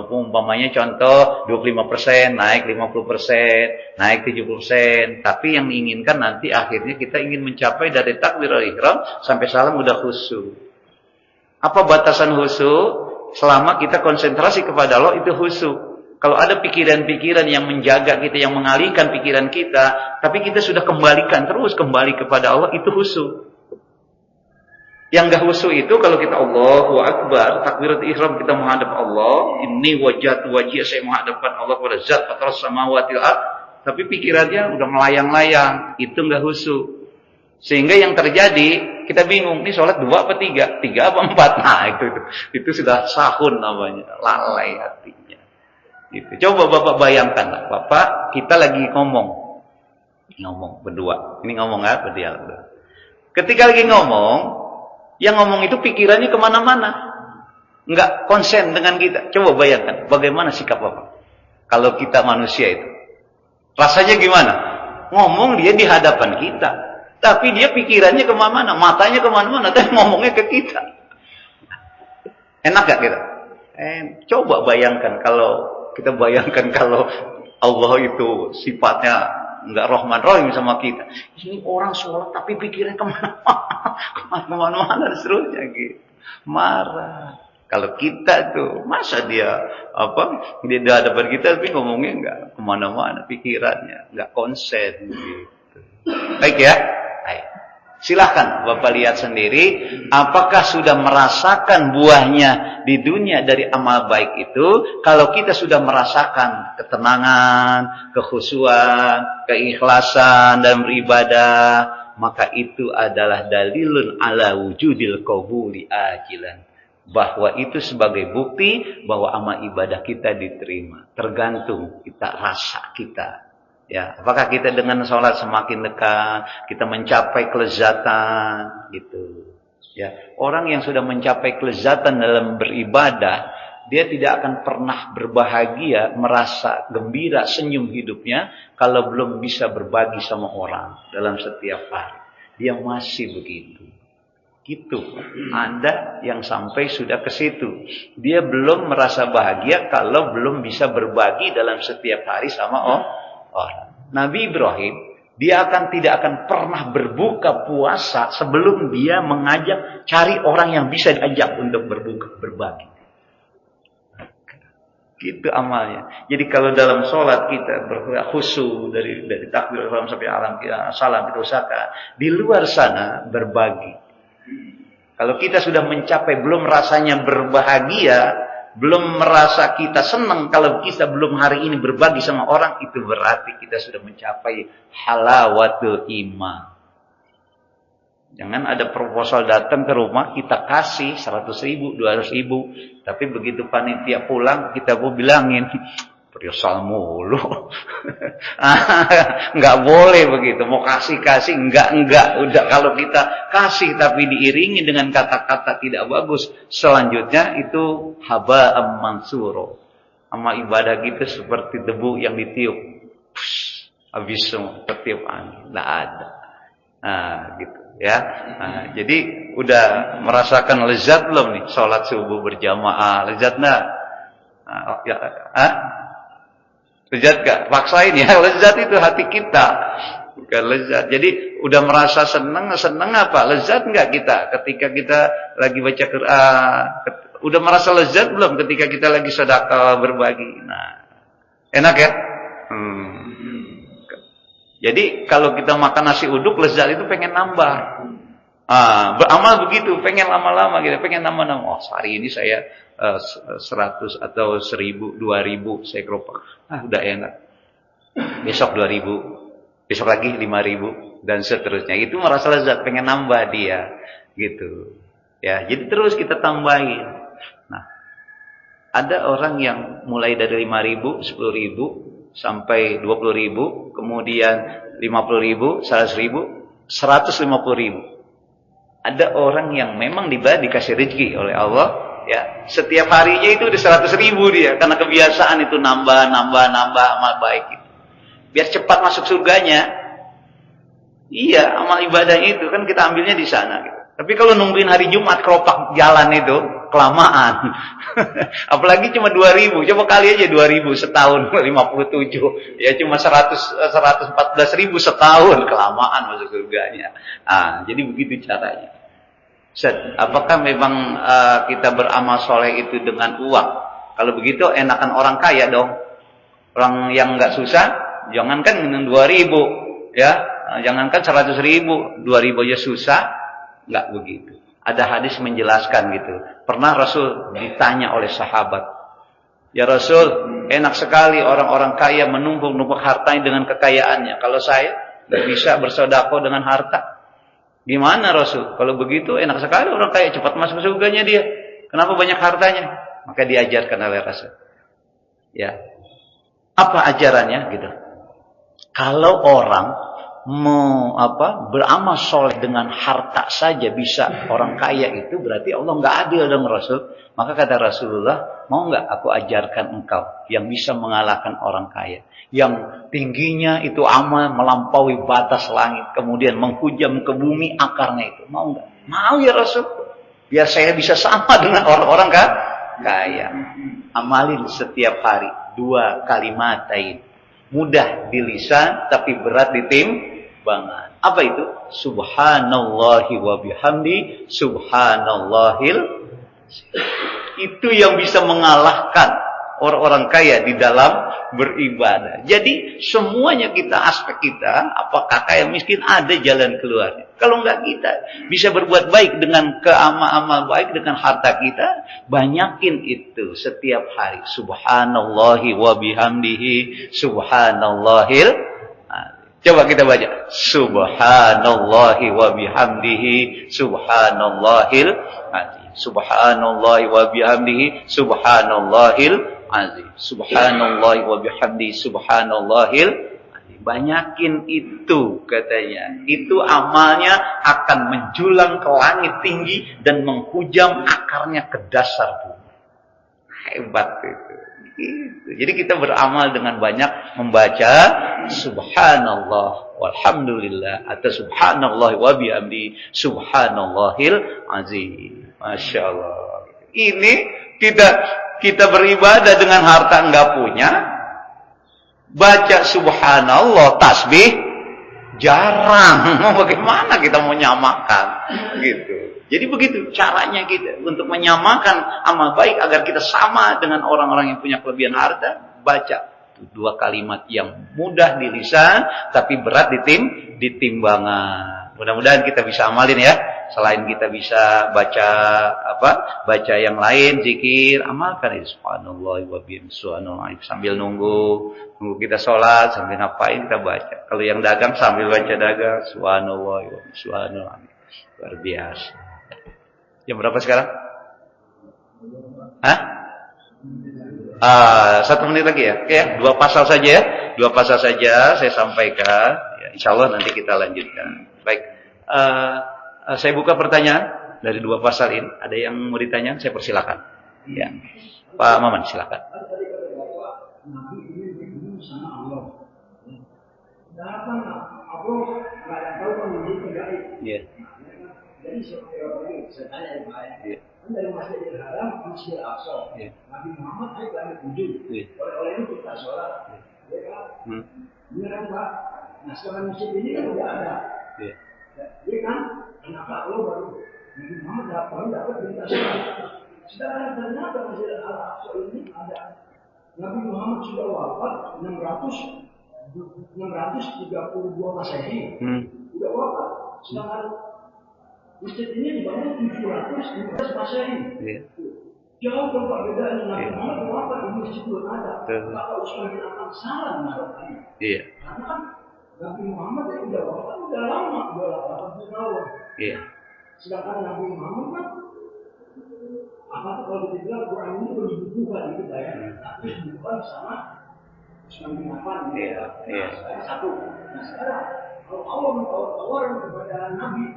umpamanya contoh 25% naik 50%, naik 70%. Tapi yang diinginkan nanti akhirnya kita ingin mencapai dari takbiratul ihram sampai salam udah khusyuk. Apa batasan khusyuk? Selama kita konsentrasi kepada Allah itu khusyuk. Kalau ada pikiran-pikiran yang menjaga kita, yang mengalihkan pikiran kita, tapi kita sudah kembalikan terus kembali kepada Allah, itu khusyuk. Yang enggak khusyuk itu kalau kita Allahu Akbar, takbiratul ihram kita menghadap Allah, inni wajjahtu wajhiya, saya menghadapkan Allah kepada zat fatras samawati wal ardh, tapi pikirannya udah melayang-layang, itu enggak khusyuk. Sehingga yang terjadi, kita bingung, ini sholat 2 apa 3? 3 apa 4? Nah, itu sudah sahun namanya, lalai hatinya. Gitu. Coba Bapak bayangkan, Bapak kita lagi ngomong berdua, ini ngomong nggak berdialog. Ketika lagi ngomong, yang ngomong itu pikirannya kemana-mana. Nggak konsen dengan kita. Coba bayangkan, bagaimana sikap Bapak? Kalau kita manusia itu. Rasanya gimana? Ngomong dia di hadapan kita. Tapi dia pikirannya kemana-mana. Matanya kemana-mana. Tapi ngomongnya ke kita. Enak gak kita? Coba bayangkan kalau Allah itu sifatnya nggak Rahman Rahim sama kita. Ini orang sholat tapi pikirnya kemana-mana dan seterusnya gitu. Marah. Kalau kita tuh masa dia di hadapan kita tapi ngomongnya nggak kemana-mana pikirannya, nggak konsen gitu. Baik ya. Baik. Silahkan Bapak lihat sendiri, apakah sudah merasakan buahnya di dunia dari amal baik itu. Kalau kita sudah merasakan ketenangan, kekhusyuan, keikhlasan dalam beribadah, maka itu adalah dalilun ala wujudil qabuli ajilan. bahwa itu sebagai bukti bahwa amal ibadah kita diterima. Tergantung kita, rasa kita. Ya, apakah kita dengan sholat semakin dekat, kita mencapai kelezatan, gitu. Ya, orang yang sudah mencapai kelezatan dalam beribadah, dia tidak akan pernah berbahagia, merasa gembira, senyum hidupnya kalau belum bisa berbagi sama orang dalam setiap hari. Dia masih begitu. Gitu. Ada yang sampai sudah ke situ. Dia belum merasa bahagia kalau belum bisa berbagi dalam setiap hari sama orang. Nabi Ibrahim, dia tidak akan pernah berbuka puasa sebelum dia mengajak, cari orang yang bisa diajak untuk berbagi. Gitu amalnya. Jadi kalau dalam sholat kita berkhusyuk dari takbir sampai alam kita salam kita usahakan. Di luar sana berbagi. Kalau kita sudah mencapai belum rasanya berbahagia, belum merasa kita senang kalau kita belum hari ini berbagi sama orang, itu berarti kita sudah mencapai halawatul iman. Jangan ada proposal datang ke rumah, kita kasih 100.000, 200.000, tapi begitu panitia pulang, kita mau bilangin, proposal mulu. Enggak boleh begitu, mau kasih, enggak. Udah kalau kita kasih tapi diiringi dengan kata-kata tidak bagus, selanjutnya itu haba'am mansuro. Amal ibadah kita seperti debu yang ditiup. Habis semua, tertiup angin, enggak ada. Nah, gitu. Ya, nah, jadi udah merasakan lezat belum nih sholat subuh berjamaah? Lezat nggak? Lezat gak? Paksain ya, lezat itu hati kita, bukan lezat. Jadi udah merasa seneng apa? Lezat nggak kita ketika kita lagi baca Quran? Udah merasa lezat belum ketika kita lagi sedekah berbagi? Nah, enak ya? Jadi kalau kita makan nasi uduk, lezat itu pengen nambah. Beramal begitu, pengen lama-lama gitu, pengen nambah-nambah. Oh, hari ini saya 100 atau 1.000, 2.000 saya keropak. Udah enak. Besok 2.000, besok lagi 5.000 dan seterusnya. Itu merasa lezat, pengen nambah dia, gitu. Ya, jadi terus kita tambahin. Nah, ada orang yang mulai dari 5.000, 10.000 sampai 20.000, kemudian 50.000, 100.000, 150.000. Ada orang yang memang dikasih rezeki oleh Allah, ya. Setiap harinya itu udah 100.000 dia, karena kebiasaan itu nambah amal baik itu. Biar cepat masuk surganya. Iya, amal ibadahnya itu kan kita ambilnya di sana gitu. Tapi kalau nungguin hari Jumat keropak jalan itu kelamaan. Apalagi cuma 2.000. Coba kali aja 2.000 setahun 57. Ya cuma 114.000 setahun, kelamaan masuk surganya. Jadi begitu caranya. Apakah memang kita beramal soleh itu dengan uang? Kalau begitu enakan orang kaya dong. Orang yang enggak susah, jangankan dengan 2.000, ya. Jangankan 100.000, 2.000 aja susah. Enggak begitu. Ada hadis menjelaskan gitu. Pernah Rasul ditanya oleh sahabat, "Ya Rasul, enak sekali orang-orang kaya menumpuk-numpuk hartanya dengan kekayaannya. Kalau saya tidak bisa bersedekah dengan harta. Gimana Rasul? Kalau begitu enak sekali orang kaya, cepat masuk surganya dia. Kenapa banyak hartanya?" Maka diajarkan oleh Rasul. Ya. Apa ajarannya gitu? Kalau orang beramal soleh dengan harta saja bisa orang kaya, itu berarti Allah nggak adil dong Rasul. Maka kata Rasulullah, mau nggak aku ajarkan engkau yang bisa mengalahkan orang kaya, yang tingginya itu amal melampaui batas langit, kemudian menghujam ke bumi akarnya itu. Mau nggak? Mau ya Rasul. Biar saya bisa sama dengan orang-orang kaya. Amalin setiap hari 2 kalimatain. Mudah di lisan tapi berat di timbangan. Apa itu? Subhanallahi wa bihamdi, subhanallahil. Itu yang bisa mengalahkan orang-orang kaya di dalam beribadah. Jadi semuanya kita, aspek kita, apakah kaya miskin, ada jalan keluarnya. Kalau enggak kita bisa berbuat baik dengan amal baik dengan harta kita, banyakin itu setiap hari. Subhanallahi wa bihamdihi, subhanallahil. Coba kita baca. Subhanallahi wa bihamdihi subhanallahil azim. Subhanallahi wa bihamdihi subhanallahil azim. Subhanallahi wa bihamdihi subhanallahil azim. Banyakin itu katanya. Itu amalnya akan menjulang ke langit tinggi dan menghujam akarnya ke dasar bumi. Hebat itu. Jadi kita beramal dengan banyak membaca subhanallah walhamdulillah atau subhanallah wa bihamdi subhanallahil azim. Masya Allah. Ini kita beribadah dengan harta enggak punya, baca subhanallah tasbih jarang. Bagaimana kita mau nyamakan gitu. Jadi begitu caranya kita untuk menyamakan amal baik agar kita sama dengan orang-orang yang punya kelebihan harta. Baca dua kalimat yang mudah di lisan tapi berat di timbangan. Mudah-mudahan kita bisa amalin ya. Selain kita bisa baca yang lain, zikir, amalkan itu subhanallah wa bihamdihi subhanallah sambil nunggu kita sholat, sambil ngapain kita baca. Kalau yang dagang sambil baca dagang subhanallah wa bihamdihi subhanallah. Luar biasa. Jam berapa sekarang? Hah? 1 menit lagi ya? Oke ya, 2 pasal saja ya. 2 pasal saja saya sampaikan. Ya, insya Allah nanti kita lanjutkan. Baik. Saya buka pertanyaan dari 2 pasal ini. Ada yang mau ditanya? Saya persilakan. Ya. Pak Maman silakan. Iya. Jadi saya tanya yang lain, kan dari Masjidil Haram ke Masjidil Aqsa, Nabi Muhammad naik langit 7, oleh itu kita sholat, ya kan? Benar kan Pak? Nah sekarang masjid ini kan udah ada, ya kan? Kenapa Allah baru Nabi Muhammad dapat perintah sholat? Sedangkan ternyata Masjidil Aqsa ini ada Nabi Muhammad sudah wafat 632 Masehi, udah wafat, sedangkan masjid ini dibangun 715 Masehi. Jauh dong perbedaan Nabi Muhammad wafat di masjid belum ada. Maka Utsman bin Affan salah menaruhnya. Karena kan Nabi Muhammad yang udah wafat udah lama, udah 80 tahun. Sedangkan Nabi Muhammad kan apa tuh kalau kita bilang Quran ini dibukukan gitu ya. Tapi dibukukan sama Utsman bin Affan. Satu. Nah sekarang kalau Allah mentawar kepada Nabi,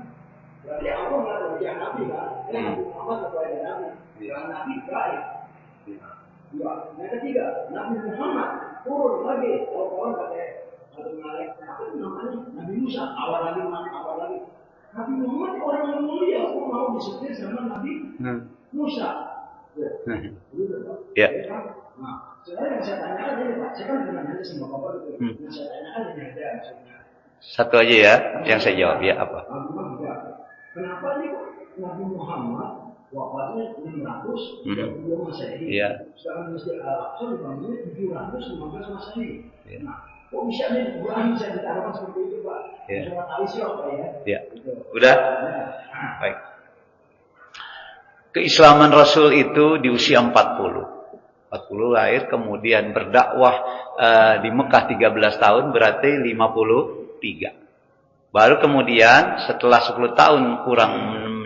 berarti Allah nggak tahu dia Nabi kan? Nabi Muhammad kepada Nabi, karena Nabi baik. Yang ketiga, Nabi Muhammad turun lagi. Orang kata apa namanya? Nabi Musa awal lagi. Nabi Muhammad orang yang mulia, kok mau disetir sama Nabi Musa? Ya. Nah, sebenarnya yang saya tanyakan ini Pak, saya kan dengan hanya sama Bapak itu. Yang saya tanyakan ini ada maksudnya. Satu aja ya, yang saya jawab ya apa? Kenapa nih Nabi Muhammad wafatnya 632 Masehi? Sekarang Masjid Al-Aqsa dibangunnya 715 Masehi. Nah, kok bisa nih Quran bisa ditaruhkan seperti itu Pak? Surat Al-Isra Pak ya? Udah? Baik. Keislaman Rasul itu di usia 40 lahir, kemudian berdakwah di Mekah 13 tahun, berarti 53. Baru kemudian setelah 10 tahun kurang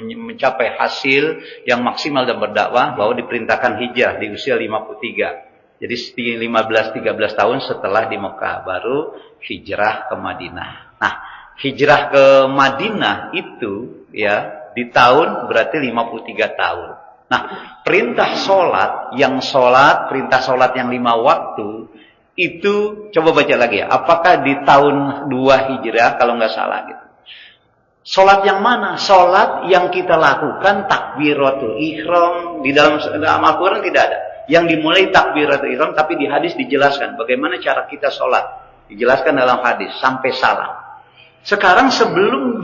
mencapai hasil yang maksimal dan berdakwah, bahwa diperintahkan hijrah di usia 53. Jadi 13 tahun setelah di Mekah baru hijrah ke Madinah. Nah, hijrah ke Madinah itu ya di tahun berarti 53 tahun. Nah, perintah sholat yang 5 waktu itu coba baca lagi ya. Apakah di tahun 2 Hijrah kalau nggak salah gitu. Sholat yang mana? Sholat yang kita lakukan takbiratul ihram di dalam Al-Quran tidak ada. Yang dimulai takbiratul ihram, tapi di hadis dijelaskan bagaimana cara kita sholat. Dijelaskan dalam hadis sampai salam. Sekarang sebelum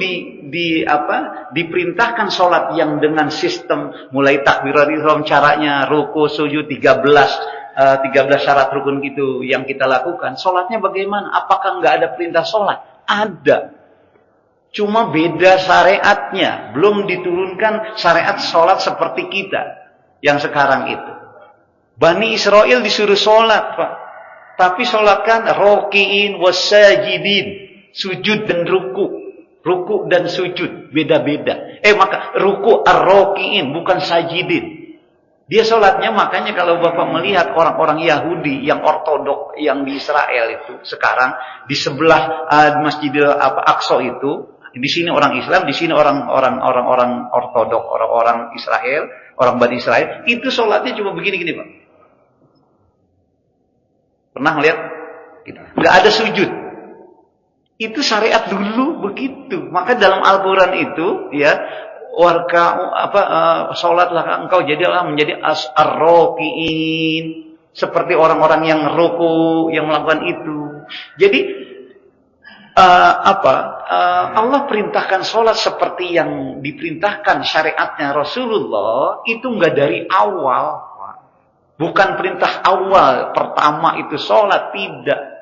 diperintahkan sholat yang dengan sistem mulai takbiratul ihram, caranya ruku, sujud 13 syarat rukun gitu yang kita lakukan. Sholatnya bagaimana? Apakah nggak ada perintah sholat? Ada. Cuma beda syariatnya. Belum diturunkan syariat sholat seperti kita yang sekarang itu. Bani Israel disuruh sholat Pak. Tapi sholat kan rokiin wasajidin. Sujud dan ruku dan sujud beda-beda. Maka ruku ar-raki'in bukan sajidin. Dia sholatnya, makanya kalau Bapak melihat orang-orang Yahudi yang ortodok yang di Israel itu sekarang di sebelah Masjidil Aqsa itu, di sini orang Islam, di sini orang ortodok, orang Israel, orang Bani Israel, itu sholatnya cuma begini-gini, Pak. Pernah lihat? Nggak ada sujud. Itu syariat dulu begitu. Maka dalam Al-Quran itu, ya, sholatlah engkau jadilah menjadi ar-raki'in, seperti orang-orang yang ruku, yang melakukan itu. Jadi Allah perintahkan sholat seperti yang diperintahkan syariatnya Rasulullah itu enggak dari awal, bukan perintah awal pertama itu sholat, tidak.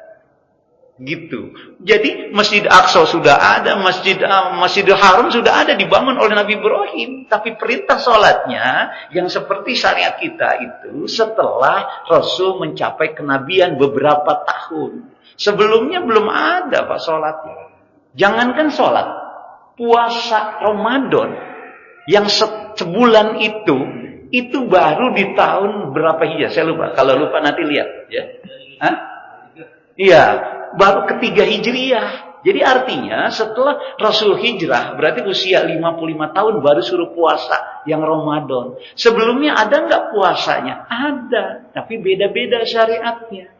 Gitu. Jadi Masjid Aqsa sudah ada, Masjidil Haram sudah ada, dibangun oleh Nabi Ibrahim. Tapi perintah sholatnya yang seperti syariat kita itu setelah Rasul mencapai kenabian beberapa tahun. Sebelumnya belum ada Pak sholatnya. Jangankan sholat, puasa Ramadan yang sebulan itu baru di tahun berapa Hijriah? Saya lupa. Kalau lupa nanti lihat, ya. Hah? Iya. Baru ketiga Hijriah. Jadi artinya setelah Rasul hijrah berarti usia 55 tahun baru suruh puasa yang Ramadan. Sebelumnya ada nggak puasanya? Ada, tapi beda-beda syariatnya.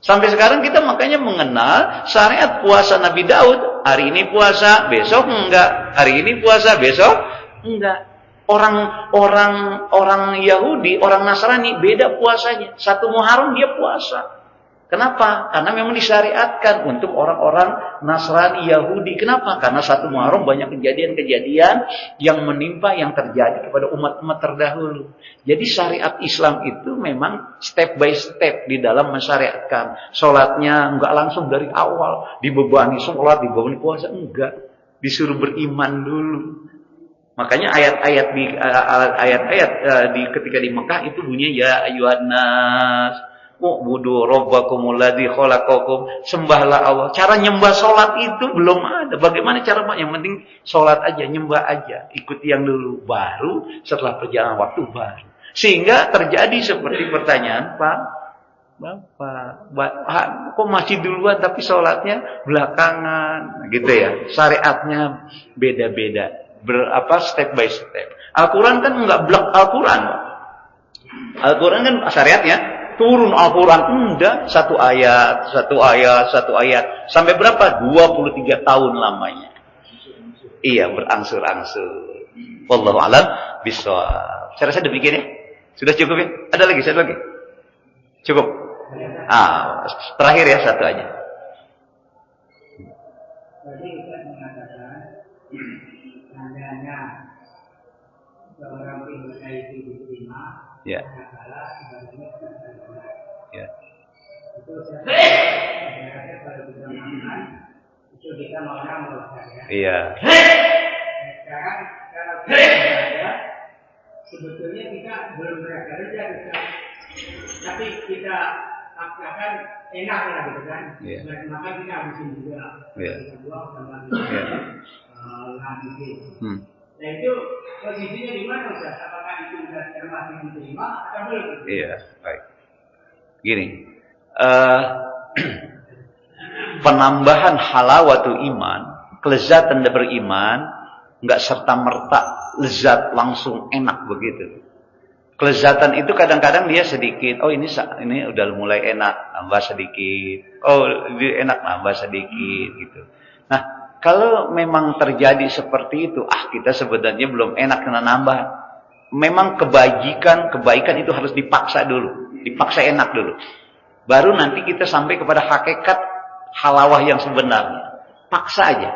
Sampai sekarang kita makanya mengenal syariat puasa Nabi Daud. Hari ini puasa, besok enggak. Hari ini puasa, besok enggak. Orang Yahudi, orang Nasrani beda puasanya. Satu Muharram dia puasa. Kenapa? Karena memang disyariatkan untuk orang-orang Nasrani Yahudi. Kenapa? Karena satu Muharram banyak kejadian-kejadian yang menimpa, yang terjadi kepada umat-umat terdahulu. Jadi syariat Islam itu memang step by step di dalam mensyariatkan. Sholatnya enggak langsung dari awal dibebani sholat, dibebani puasa, enggak. Disuruh beriman dulu. Makanya ayat-ayat ketika di Mekah itu bunyinya ya ayyuhan nas u'budu rabbakumul ladzi khalaqakum, sembahlah Allah. Cara nyembah salat itu belum ada. Bagaimana cara? Yang penting salat aja, nyembah aja, ikuti yang dulu, baru setelah perjalanan waktu baru. Sehingga terjadi seperti pertanyaan, Pak, Bapak, kok masih duluan tapi salatnya belakangan, gitu ya. Syariatnya beda-beda, step by step. Al-Quran kan enggak blok Al-Quran. Al-Quran kan syariatnya turun Al-Quran, enggak, satu ayat. Sampai berapa? 23 tahun lamanya. Iya, berangsur-angsur. Wallahu a'lam bishawab. Saya rasa demikian ya. Sudah cukup ya? Ada lagi, satu lagi? Cukup? Terakhir ya, satu aja. Tadi Ustaz mengatakan, tandanya seorang ibadah itu diterima, ya. Ya. Itu saya pada perjalanan itu kita maunya melesat ya. Iya. Sekarang kalau kita belajar, sebetulnya kita belum belajar, tapi kita paksakan enak lah gitu kan. Yeah. Maka kita habisin juga. Kita buang sama ngabisin. Nah itu posisinya di mana Ustaz? Apakah itu sudah termasuk diterima atau belum? Iya, baik. Gini, penambahan halawatul iman, kelezatan beriman, nggak serta merta lezat langsung enak begitu. Kelezatan itu kadang-kadang dia sedikit. Oh ini udah mulai enak, nambah sedikit. Oh ini enak, nambah sedikit gitu. Nah, kalau memang terjadi seperti itu, kita sebenarnya belum enak kena nambah. Memang kebaikan itu harus dipaksa dulu, dipaksa enak dulu. Baru nanti kita sampai kepada hakikat halawah yang sebenarnya. Paksa aja.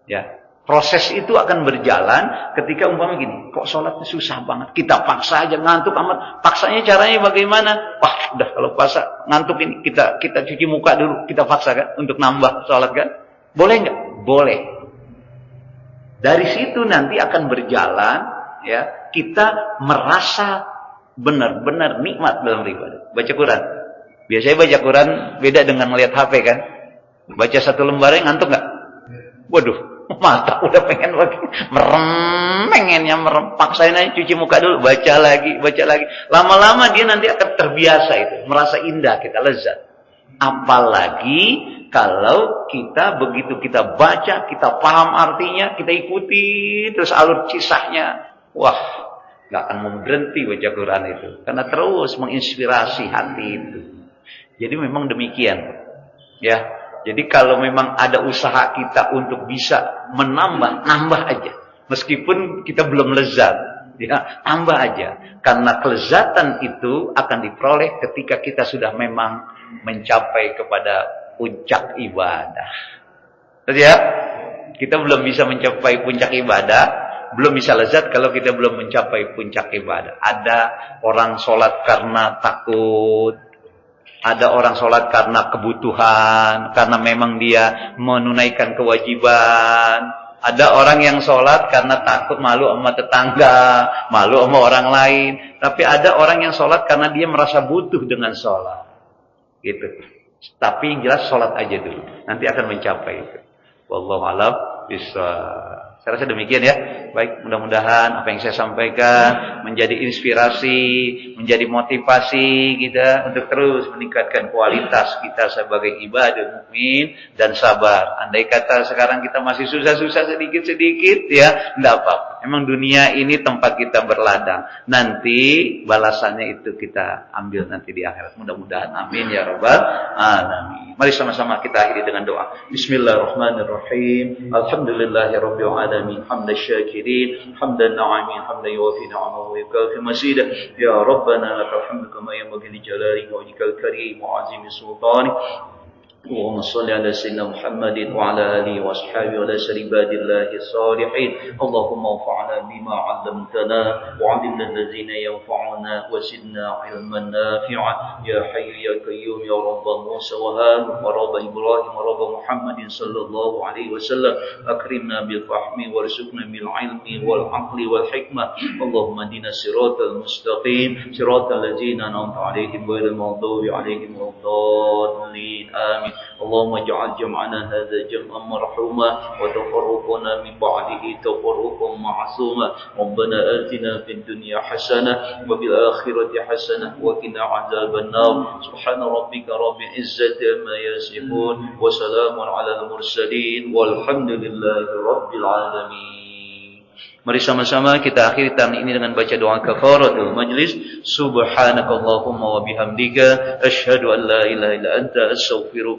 Ya. Proses itu akan berjalan ketika umpama gini, kok sholatnya susah banget, kita paksa aja, ngantuk amat. Paksanya caranya bagaimana? Wah, udah kalau paksa ngantuk ini kita cuci muka dulu, kita paksa kan untuk nambah sholat kan? Boleh nggak? Boleh. Dari situ nanti akan berjalan, ya, kita merasa benar-benar nikmat dalam ibadah. Baca Quran. Biasanya baca Quran beda dengan melihat HP kan? Baca 1 lembar ngantuk nggak? Waduh, mata udah pengen pengennya merem. Paksain aja cuci muka dulu, baca lagi. Lama-lama dia nanti akan terbiasa itu, merasa indah kita, lezat. Apalagi kalau kita begitu kita baca, kita paham artinya, kita ikuti terus alur kisahnya. Wah, nggak akan mau berhenti baca Quran itu, karena terus menginspirasi hati itu. Jadi memang demikian, ya. Jadi kalau memang ada usaha kita untuk bisa nambah aja. Meskipun kita belum lezat, ya, tambah aja. Karena kelezatan itu akan diperoleh ketika kita sudah memang mencapai kepada puncak ibadah. Terus ya, kita belum bisa mencapai puncak ibadah, belum bisa lezat kalau kita belum mencapai puncak ibadah. Ada orang sholat karena takut. Ada orang sholat karena kebutuhan, karena memang dia menunaikan kewajiban. Ada orang yang sholat karena takut malu sama tetangga, malu sama orang lain. Tapi ada orang yang sholat karena dia merasa butuh dengan sholat. Gitu. Tapi yang jelas sholat aja dulu. Nanti akan mencapai itu. Wallahu a'lam bishawab. Saya rasa demikian ya. Baik, mudah-mudahan apa yang saya sampaikan menjadi inspirasi, menjadi motivasi kita untuk terus meningkatkan kualitas kita sebagai ibadah mukmin dan sabar. Andai kata sekarang kita masih susah-susah sedikit-sedikit, ya, enggak apa-apa. Memang dunia ini tempat kita berladang. Nanti balasannya itu kita ambil nanti di akhirat. Mudah-mudahan, amin ya rabbal alamin. Mari sama-sama kita akhiri dengan doa. Bismillahirrahmanirrahim. Alhamdulillahirabbil alamin. Hamdan syakirin, hamdan na'imin, hamdan yuwafi ni'amahu wa yukafi masidah. Ya Rabbana lakal hamdu kama yanbaghi li jalali wajhikal karim wa 'azimi sultanik. اللهم صل على سيدنا محمد وعلى آله وأصحابه وعلى سائر عباد الله الصالحين. اللهم انفعنا بما علمتنا وعلمنا الذين ينفعنا وزدنا علما نافعا يا حي يا قيوم يا رب موسى وهارون ورب إبراهيم ورب محمد صلى الله عليه وسلم. أكرمنا بالفهم وارزقنا بالعلم والعقل والحكمة. اللهم اهدنا الصراط المستقيم صراط الذين أنعمت عليهم غير المغضوب عليهم ولا الضالين. آمين. اللهم اجعل جمعنا هذا جمعا مرحوما وتفرقنا من بعده تفرقا معصوما. ربنا آتنا في الدنيا حسنة وفي الآخرة حسنة وقنا عذاب النار. سبحان ربك رب العزة عما يصفون وسلام على المرسلين والحمد لله رب العالمين. Mari sama-sama kita akhiri tahun ini dengan baca doa kafaratul majlis. Subhanakallahumma wa bihamdika asyhadu an la ilaha illa anta astaghfiruka